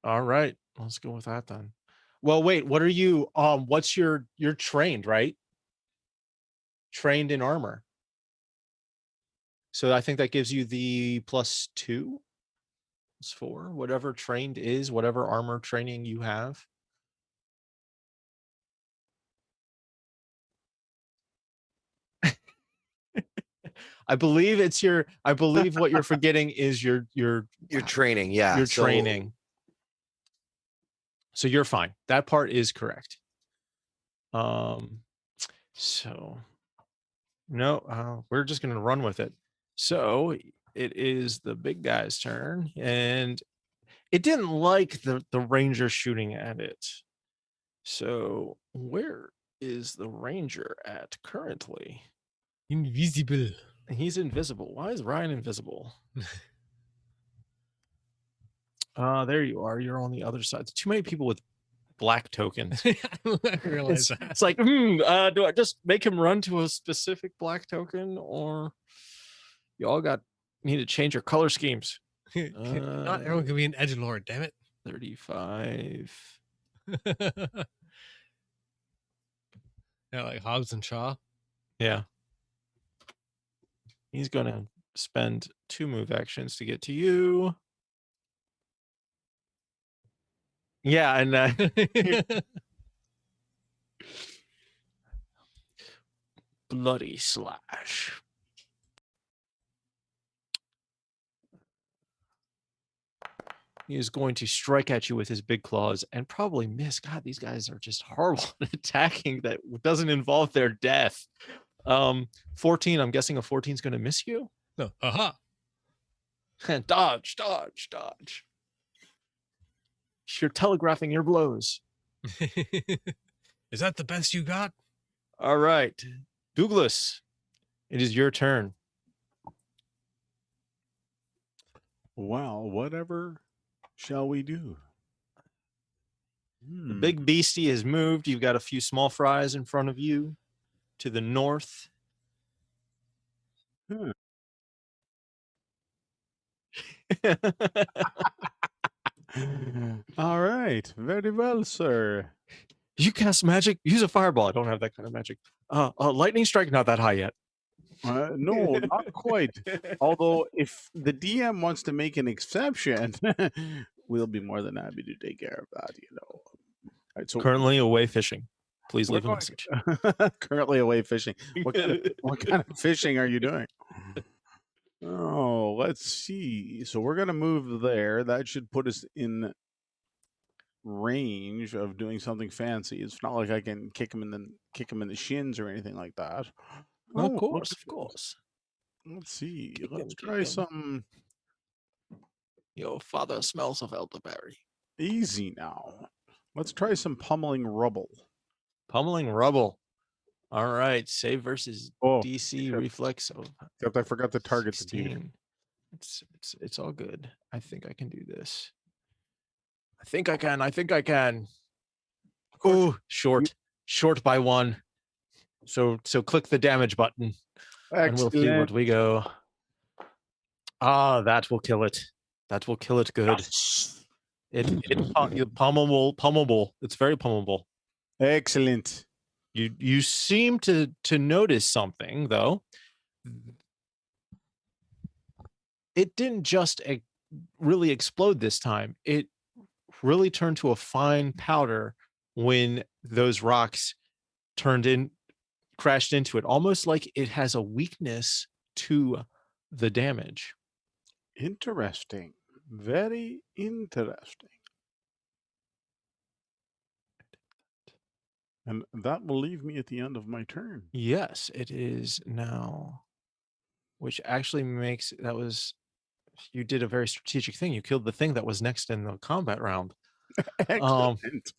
All right, let's go with that then. Well, wait, what are you what's you're trained, right? Trained in armor. So I think that gives you the +2, +4, whatever trained is, whatever armor training you have. I believe what you're forgetting is your
training. Yeah.
Your training. So you're fine. That part is correct. So no, we're just gonna run with it. So it is the big guy's turn, and it didn't like the ranger shooting at it. So where is the ranger at currently?
Invisible.
He's invisible. Why is Ryan invisible? There you are. You're on the other side. Too many people with black tokens.
I realize that.
It's like, do I just make him run to a specific black token, or you all need to change your color schemes?
Not everyone can be an edgelord, damn it.
35.
Yeah, like Hobbs and Shaw.
Yeah. He's gonna spend 2 move actions to get to you. Yeah, and bloody slash. He is going to strike at you with his big claws and probably miss. God, these guys are just horrible at attacking that doesn't involve their death. 14, I'm guessing a 14 is going to miss you.
No, aha.
Dodge. You're telegraphing your blows.
Is that the best you got?
All right, Douglas, it is your turn.
Well, whatever shall we do?
The big beastie has moved. You've got a few small fries in front of you to the north.
All right. Very well, sir.
You cast magic? Use a fireball. I don't have that kind of magic. Lightning strike, not that high yet.
No, not quite. Although, if the DM wants to make an exception, we'll be more than happy to take care of that, All right, so
currently away fishing. Please
we're
leave a message.
Currently away fishing. What kind of fishing are you doing? Oh, let's see. So we're gonna move there. That should put us in range of doing something fancy. It's not like I can kick him in the shins or anything like that.
Of course.
Let's see.
Kick
Let's
him,
try
kick him.
some
Your father smells of elderberry.
easy now. Let's try some pummeling rubble.
Pummeling rubble. All right, save versus DC
except-
reflex of
Except I forgot to target the dude.
16. It's all good. I think I can do this. I think I can. Oh, short by 1. So click the damage button, and we'll see what we go. Ah, that will kill it. That will kill it good.
Yes.
Pummable. It's very pummable.
Excellent.
You seem to notice something though. It didn't just really explode this time. It really turned to a fine powder when those rocks crashed into it, almost like it has a weakness to the damage.
Interesting. Very interesting. And that will leave me at the end of my turn.
Yes, it is now, which actually makes you did a very strategic thing. You killed the thing that was next in the combat round.
Excellent.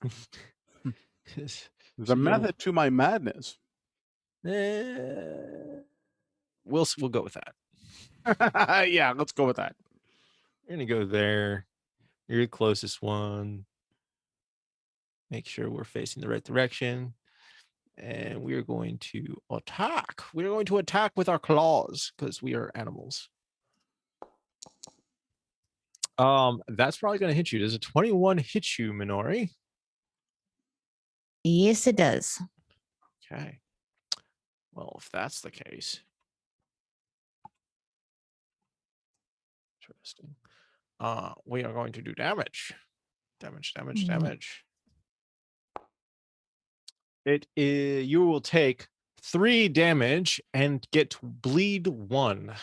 There's a method to my madness.
We'll go with that.
Yeah, let's go with that.
You're gonna go there. You're the closest one. Make sure we're facing the right direction. And we're going to attack. We're going to attack with our claws because we are animals. That's probably going to hit you. Does a 21 hit you, Minori?
Yes, it does.
Okay. Well, if that's the case. Interesting. We are going to do damage. Damage. You will take 3 damage and get bleed 1.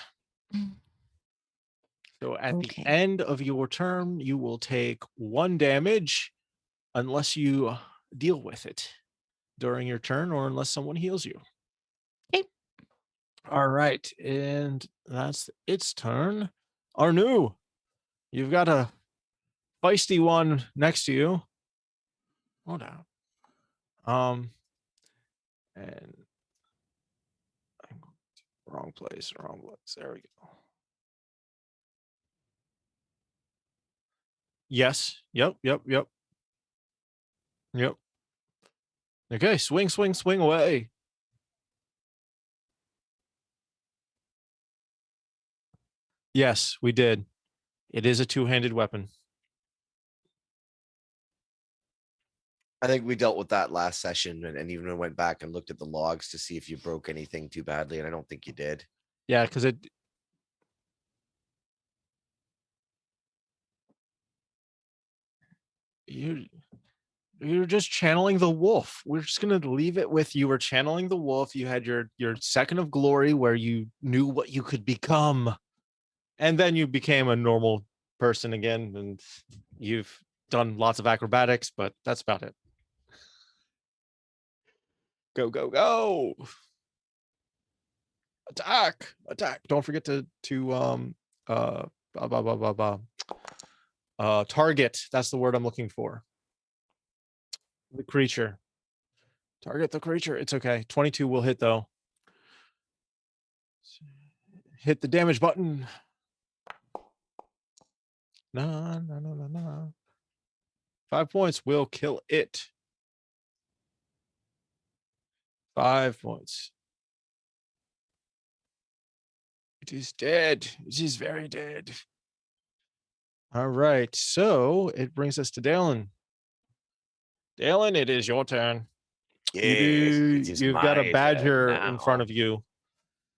So at the end of your turn, you will take 1 damage unless you deal with it during your turn or unless someone heals you.
Okay.
All right. And that's its turn. Arnu, you've got a feisty one next to you. Hold on. And wrong place. There we go. Yes. Yep. Okay, swing away. Yes, we did. It is a 2-handed weapon.
I think we dealt with that last session and even went back and looked at the logs to see if you broke anything too badly, and I don't think you did.
Yeah, because you're just channeling the wolf. We're just gonna leave it with you were channeling the wolf. You had your second of glory where you knew what you could become, and then you became a normal person again, and you've done lots of acrobatics, but that's about it. Go. Attack. Don't forget to target. That's the word I'm looking for. The creature. Target the creature. It's okay. 22 will hit though. Hit the damage button. No. 5 points will kill it. 5 points. It is dead. It is very dead. All right. So it brings us to Dalen. Dalen, it is your turn. You've got a badger in front of you.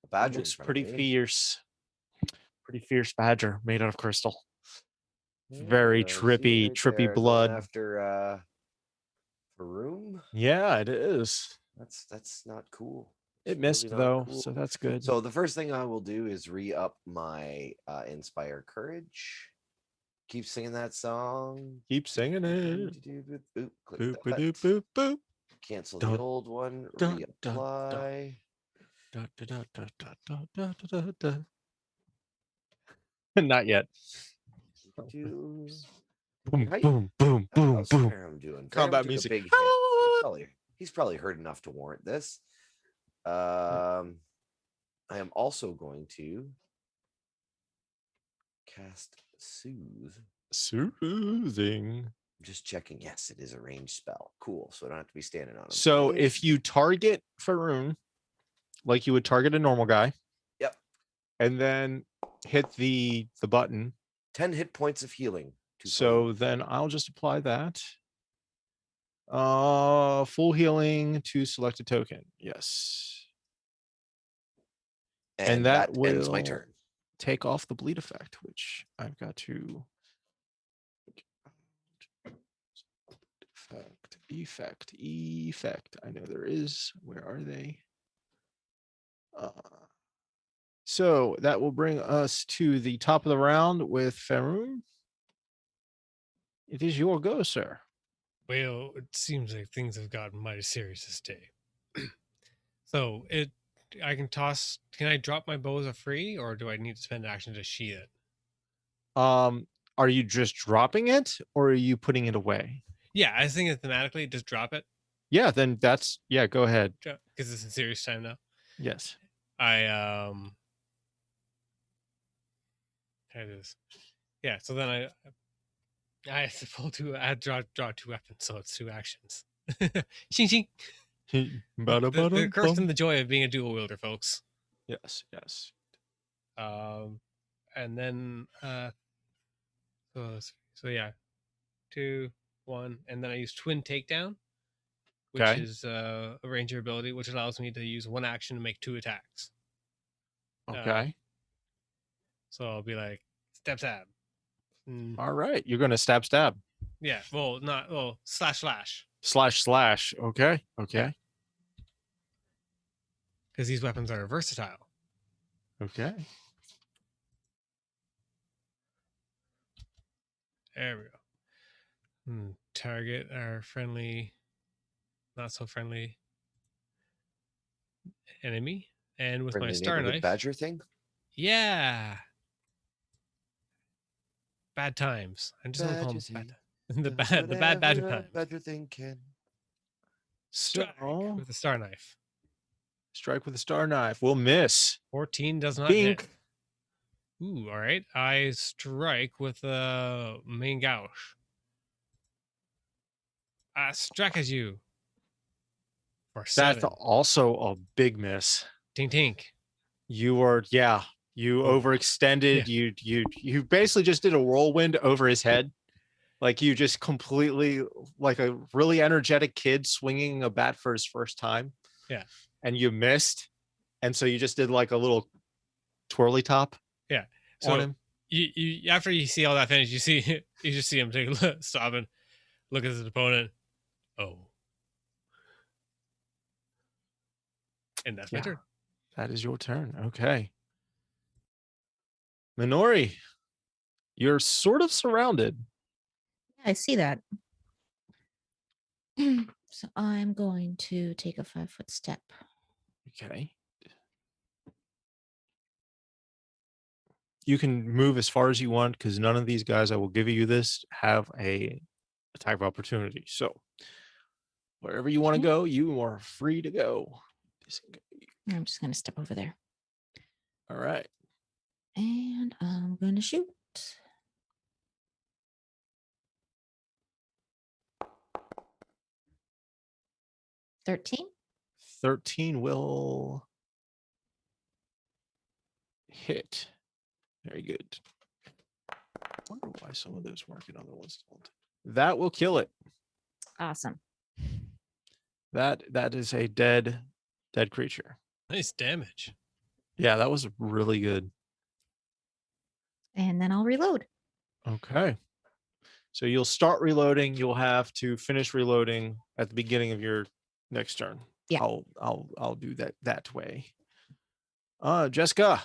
A badger
looks pretty fierce. Pretty fierce badger made out of crystal. Very trippy blood.
After room.
Yeah, it is.
That's not cool.
It missed
really
though,
cool.
so that's good.
So the first thing I will do is re-up my inspire courage. Keep singing that song.
Keep singing it.
Boop, click
Boop,
that.
boop, boop, boop.
Cancel the old one. Reapply.
Not yet.
Boom.
Boom.
How's Graham doing?
Combat
Graham took a
music.
big hit. He's probably heard enough to warrant this. I am also going to cast Soothe.
Soothing.
I'm just checking. Yes, it is a ranged spell. Cool. So I don't have to be standing on him.
So if you target Faroon, like you would target a normal guy.
Yep.
and then hit the button.
10 hit points of healing.
So then I'll just apply that. Full healing to select a token. Yes.
and
that
ends my
will
turn.
take off the bleed effect, which I've got to effect. I know there is. Where are they? So that will bring us to the top of the round with Faroon. It is your go, sir.
Well, it seems like things have gotten mighty serious this day. So I can toss. Can I drop my bow as a free, or do I need to spend action to sheath it?
Are you just dropping it, or are you putting it away?
Yeah, I was thinking thematically, just drop it.
Yeah, then go ahead.
Because it's in serious time now.
Yes.
There it is. Yeah, so then I have to pull draw 2 weapons, so it's 2 actions. Ching ching. The curse and the joy of being a dual wielder, folks.
Yes.
And then so yeah, 2, 1, and then I use twin takedown, which
Okay.
is a ranger ability, which allows me to use 1 action to make 2 attacks.
Okay.
So I'll be like stab.
All right. You're gonna stab.
Yeah. Slash.
Slash. Okay.
Yeah. Because these weapons are versatile.
Okay.
There we go. Target our friendly, not so friendly enemy, and with my star knife.
Badger thing.
Yeah. Bad times. I just want to call them bad. The bad badger times.
Badger thing can
Strike with the star knife.
Strike with a star knife. We'll miss.
14 does not
Bink.
hit. Ooh, all right. I strike with a main gouge. I strike at you. For 7.
That's also a big miss.
Tink tink.
You overextended.
Yeah.
You basically just did a whirlwind over his head. Like you just completely, like a really energetic kid swinging a bat for his first time.
Yeah.
And you missed. And so you just did like a little twirly top.
Yeah. So
on him.
You after you see all that finish, you just see him take a look, stop and look at his opponent. Oh. And that's my turn.
That is your turn. Okay. Minori, you're sort of surrounded.
I see that. So I'm going to take a 5-foot step.
Okay. You can move as far as you want because none of these guys I will give you this have a attack of opportunity. So wherever you want to go, you are free to go.
I'm just going to step over there.
All right.
And I'm going to shoot. $13
will hit. Very good. I wonder why some of those work and other ones don't. That will kill it.
Awesome.
That is a dead creature.
Nice damage.
Yeah, that was really good.
And then I'll reload.
Okay. So you'll start reloading. You'll have to finish reloading at the beginning of your next turn.
Yeah.
I'll do that way. Jessica,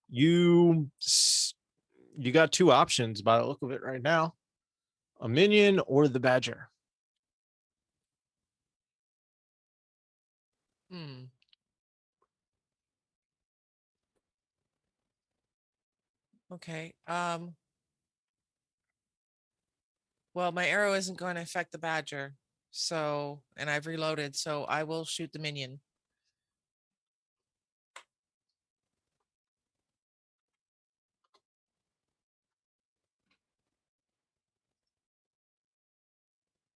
you got 2 options by the look of it right now. A minion or the badger.
Okay. Well, my arrow isn't going to affect the badger. So, and I've reloaded, so I will shoot the minion.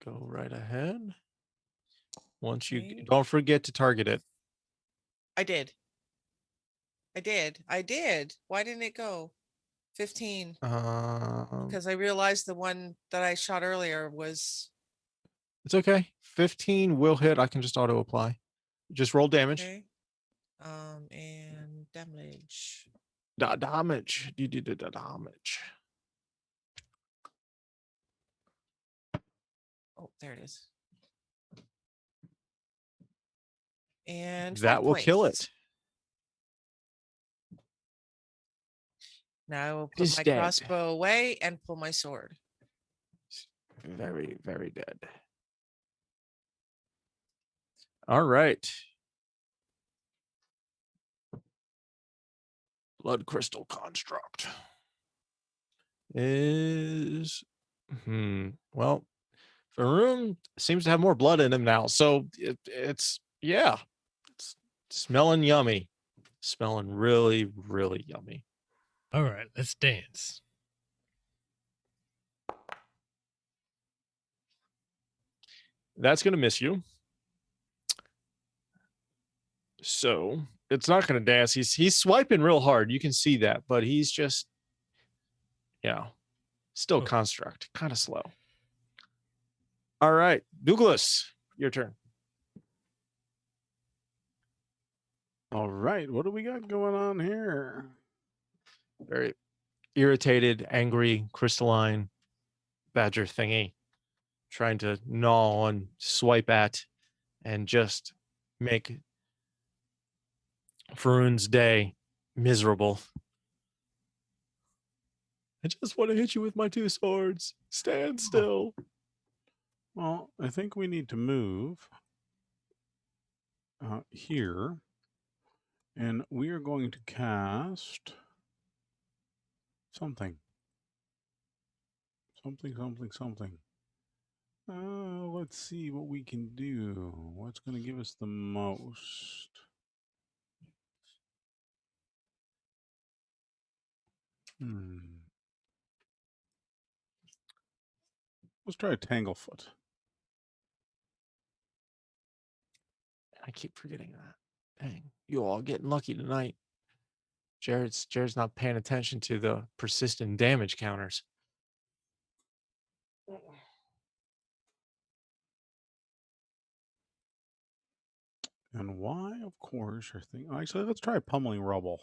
Go right ahead. Once you
Okay.
don't forget to target it.
I did. I did. I did. Why didn't it go? 15.
Um,
Because I realized the one that I shot earlier was
it's okay. 15 will hit. I can just auto apply. Just roll damage.
okay. And damage.
Damage. You did the damage.
Oh, there it is. And
That
5
will kill
points.
it.
Now I will
It is
put my
dead.
crossbow away and pull my sword.
Very, very dead. All right. Blood crystal construct is well, Faroon seems to have more blood in him now, so it's smelling yummy, smelling really, really yummy.
All right, let's dance.
That's gonna miss you. So it's not gonna dance. He's swiping real hard. You can see that, but he's just still
Oh.
construct, kind of slow. All right, Douglas, your turn.
All right, what do we got going on here?
Very irritated, angry, crystalline badger thingy, trying to gnaw and swipe at and just make Faroon's day miserable. I just want to hit you with my 2 swords. Stand still.
Well, I think we need to move here, and we are going to cast something. Something. Let's see what we can do. What's going to give us the most? Let's try a Tanglefoot.
I keep forgetting that. Dang, you all getting lucky tonight. Jared's not paying attention to the persistent damage counters.
And why, of course, you're thinking. Actually, let's try Pummeling Rubble.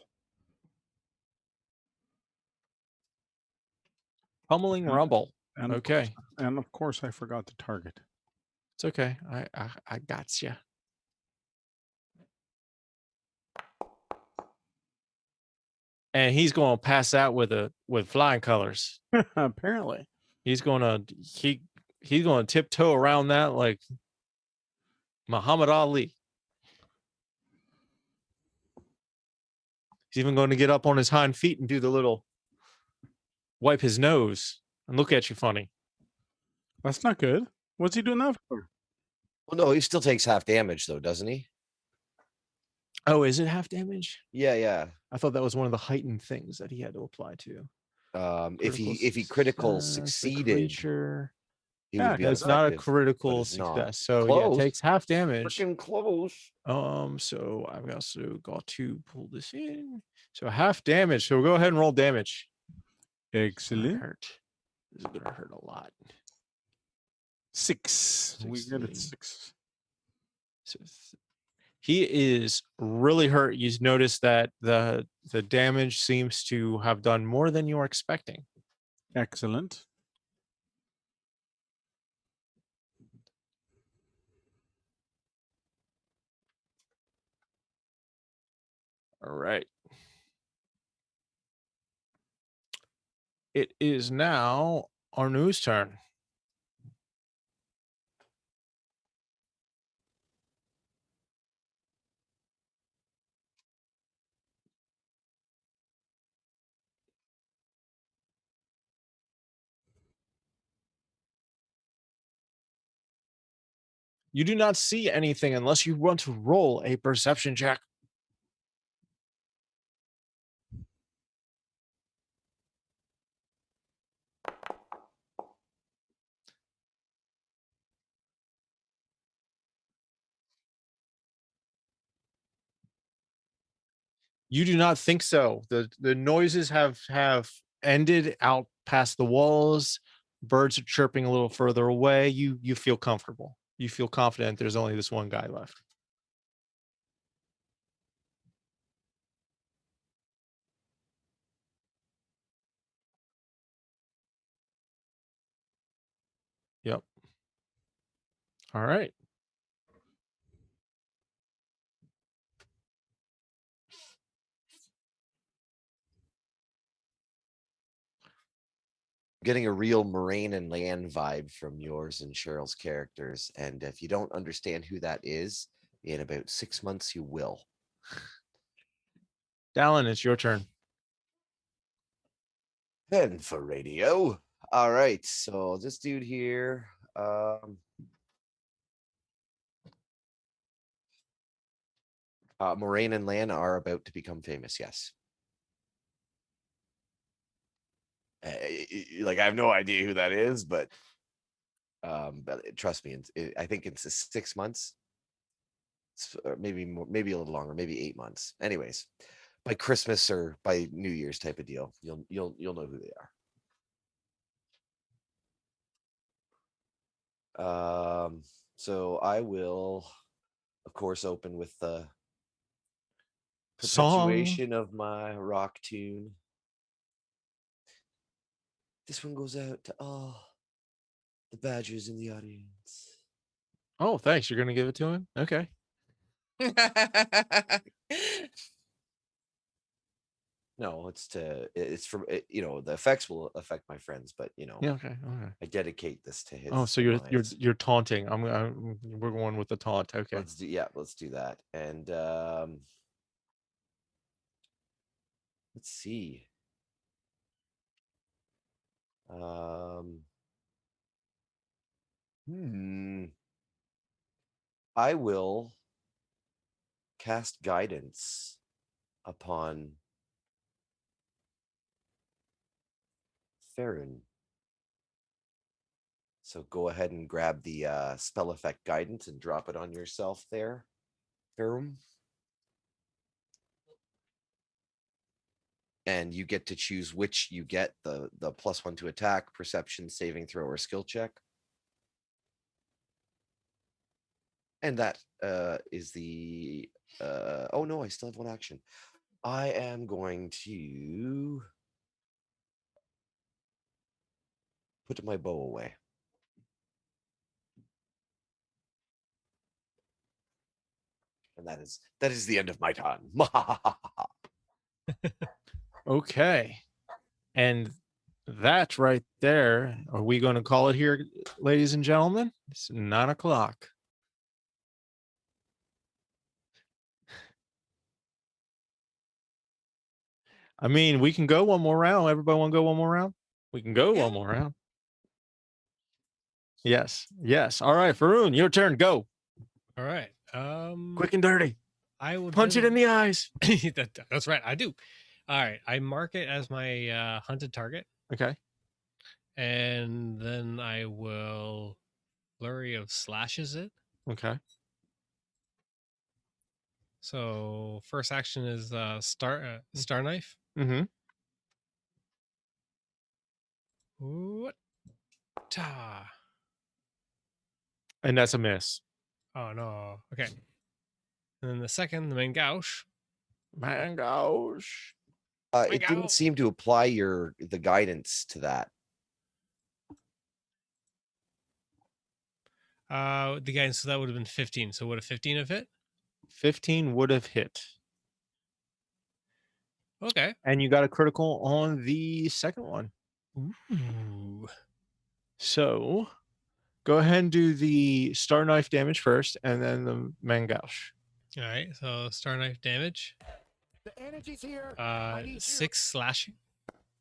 Pummeling Rumble.
And
Okay.
Of course, I forgot to target.
It's okay. I got you. And he's going to pass out with flying colors.
Apparently.
He's going to tiptoe around that like Muhammad Ali. He's even going to get up on his hind feet and do the little wipe his nose and look at you funny.
That's not good. What's he doing that for?
Well, no, he still takes half damage though, doesn't he?
Oh, is it half damage?
Yeah.
I thought that was one of the heightened things that he had to apply to.
If he critical succeeded,
creature.
he would be
It's not a
unaffected, but
critical
it's not.
success. So
Close.
yeah, takes half damage.
Freaking close.
So I've also got to pull this in. So half damage. So we'll go ahead and roll damage.
Excellent.
Hurt. This is gonna hurt a lot.
6. We get it
16.
6.
So he is really hurt. You notice that the damage seems to have done more than you were expecting.
Excellent.
All right. It is now Arnu's turn. You do not see anything unless you want to roll a perception check. You do not think so. The noises have ended out past the walls. Birds are chirping a little further away. You feel comfortable. You feel confident there's only this one guy left. Yep. All right.
Getting a real Moraine and Land vibe from yours and Cheryl's characters. And if you don't understand who that is, in about 6 months, you will.
Dallin, it's your turn.
And for radio. All right. So this dude here. Moraine and Lan are about to become famous. Yes. Like I have no idea who that is, but trust me, I think it's 6 months. Maybe more, maybe a little longer, maybe 8 months. Anyways, by Christmas or by New Year's type of deal, you'll know who they are. So I will, of course, open with the
Song.
perpetuation of my rock tune. This one goes out to all the badgers in the audience.
Oh, thanks. You're gonna give it to him? Okay.
No, it's from the effects will affect my friends, but
Yeah. Okay. Okay.
I dedicate this to his.
Oh, so you're taunting. We're going with the taunt. Okay.
Let's do that. And let's see. I will cast guidance upon Farron. So go ahead and grab the spell effect guidance and drop it on yourself there, Farron. And you get to choose which you get, the +1 to attack, perception, saving throw, or skill check. And that is the oh no, I still have one action. I am going to put my bow away. And that is the end of my turn.
Okay. And that right there, are we going to call it here, ladies and gentlemen? It's 9 o'clock. I mean, we can go one more round. Everybody want to go one more round? We can go one more round. Yes. Yes. All right, Faroon, your turn. Go.
All right.
Quick and dirty.
I will
Punch it in the eyes.
That's right. I do. All right. I mark it as my hunted target.
Okay.
And then I will flurry of slashes it.
Okay.
So first action is star knife.
Mm-hmm.
What? Ta.
And that's a miss.
Oh no. Okay. And then the second, the main gouge.
Man, gosh.
It didn't seem to apply the guidance to that.
The guidance, so that would have been 15. So would a 15 have hit?
15 would have hit.
Okay.
And you got a critical on the second one.
Ooh.
So go ahead and do the star knife damage first, and then the mangouche.
All right. So star knife damage.
The energy's here.
6 slashing.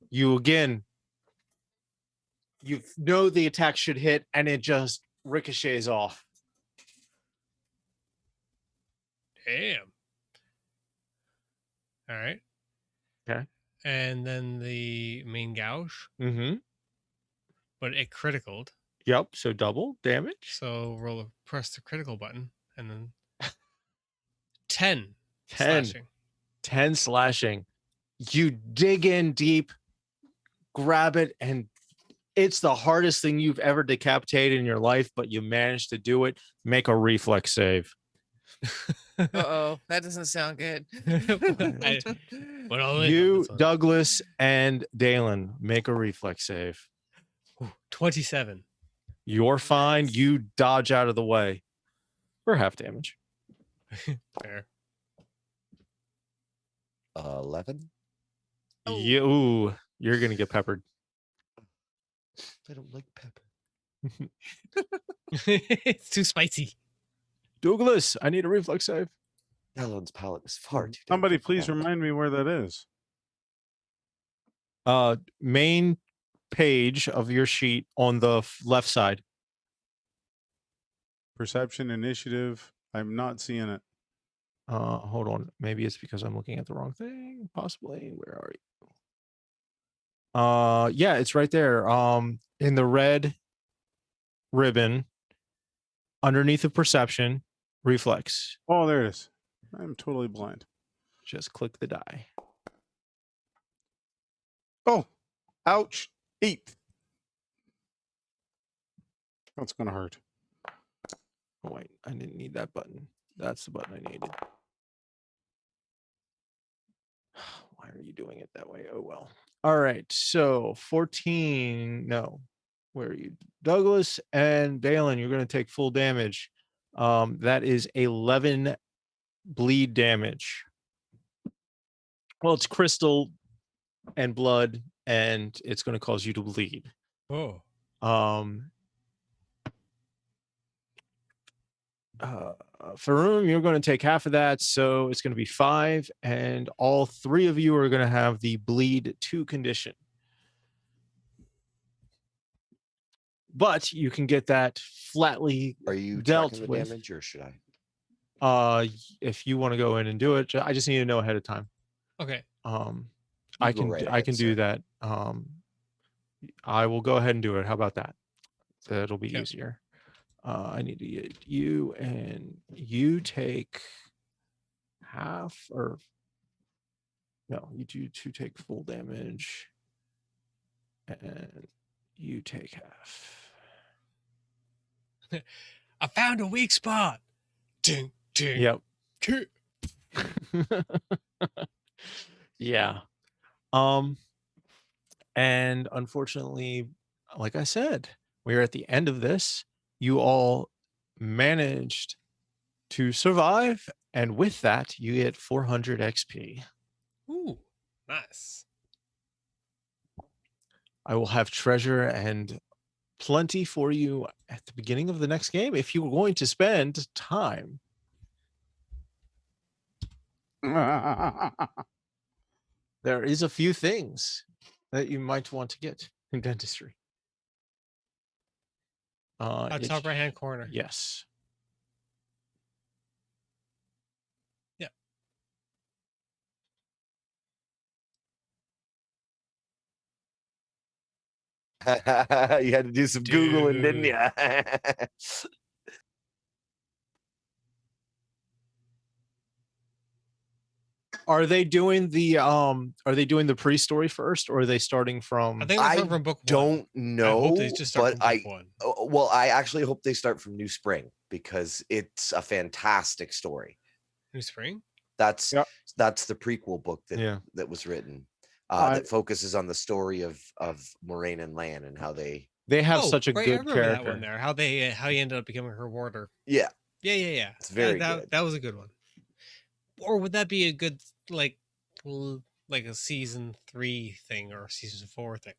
You know the attack should hit, and it just ricochets off.
Damn. All right.
Okay.
And then the main gouge,
Mm-hmm.
but it criticaled.
Yep. So double damage.
So press the critical button, and then 10
10.
slashing.
10 slashing. You dig in deep, grab it, and it's the hardest thing you've ever decapitated in your life, but you managed to do it. Make a reflex save.
Uh-oh, that doesn't sound good.
But all in on
You,
this one.
Douglas, and Dalen, make a reflex save.
Ooh, 27.
You're fine.
Nice.
You dodge out of the way for half damage.
Fair.
11.
Oh.
You're going to get peppered.
I don't like pepper.
It's too spicy.
Douglas, I need a reflex save.
Talon's palate is far too.
Somebody
delicate for
please
that.
remind me where that is.
Main page of your sheet on the left side.
Perception initiative. I'm not seeing it.
Hold on. Maybe it's because I'm looking at the wrong thing. Possibly. Where are you? Yeah, it's right there. In the red ribbon, underneath of perception, reflex.
Oh, there it is. I'm totally blind.
Just click the die.
Oh, ouch. 8. That's going to hurt.
Oh, wait, I didn't need that button. That's the button I needed. Why are you doing it that way? Oh, well. All right. So 14. No. Where are you? Douglas and Dalen, you're going to take full damage. That is 11 bleed damage. Well, it's crystal and blood, and it's going to cause you to bleed.
Oh.
Faroum, you're going to take half of that, so it's going to be 5, and all 3 of you are going to have the bleed 2 condition. But you can get that flatly
Are you
dealt
tracking the
with.
damage, or should I?
If you want to go in and do it, I just need to know ahead of time.
Okay.
I
go
can
right
I
ahead,
can do
sir.
that. I will go ahead and do it. How about that? That'll be
Yep.
easier. I need to get you, and you take half, or no, you do take full damage, and you take half.
I found a weak spot. Ding, ding.
Yep.
Ding.
Yeah. And unfortunately, like I said, we're at the end of this. You all managed to survive, and with that, you get 400 XP.
Ooh, nice.
I will have treasure and plenty for you at the beginning of the next game if you're going to spend time. There is a few things that you might want to get in dentistry.
Top right hand corner.
Yes.
Yeah.
You had to do some Googling, didn't
Dude.
you?
Are they doing the pre-story first, or are they starting from?
I think they're starting from book 1.
Don't
I
know,
hope they just start
but
from book 1.
well, I actually hope they start from New Spring because it's a fantastic story.
New Spring?
That's
Yep.
that's the prequel book that
Yeah.
that was written
I-
that focuses on the story of Moraine and Lan and how they
Have such a
right, I
good
remember that
character.
one there. How he ended up becoming her warder.
yeah
Yeah.
It's very
that,
good.
That was a good one. Or would that be a good like a season 3 thing or season 4 thing?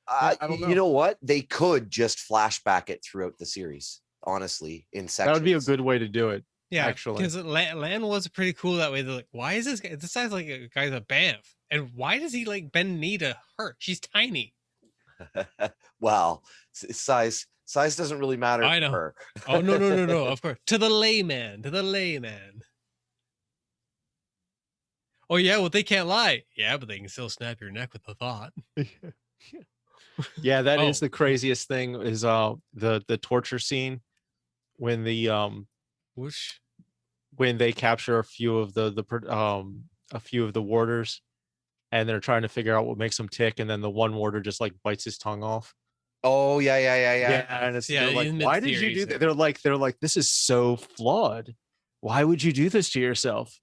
I don't know.
You know what, they could just flashback it throughout the series, honestly, in sections.
That would be a good way to do it.
Yeah,
Actually.
because Lan was pretty cool that way. They're like, why is this guy? This guy's like a guy's a Banff, and why does he like bend knee to her? She's tiny.
Well, size doesn't really matter
I
to
know.
her.
Oh no, of course. To the layman. Oh yeah, well they can't lie. Yeah, but they can still snap your neck with a thought.
Yeah, that is
Oh.
the craziest thing is the torture scene when the
Whoosh.
when they capture a few of a few of the warders, and they're trying to figure out what makes them tick, and then the one warder just like bites his tongue off.
Oh yeah.
And it's
Yeah,
they're like,
in
why did you
mid-theory,
do
so-
that? They're like, this is so flawed. Why would you do this to yourself?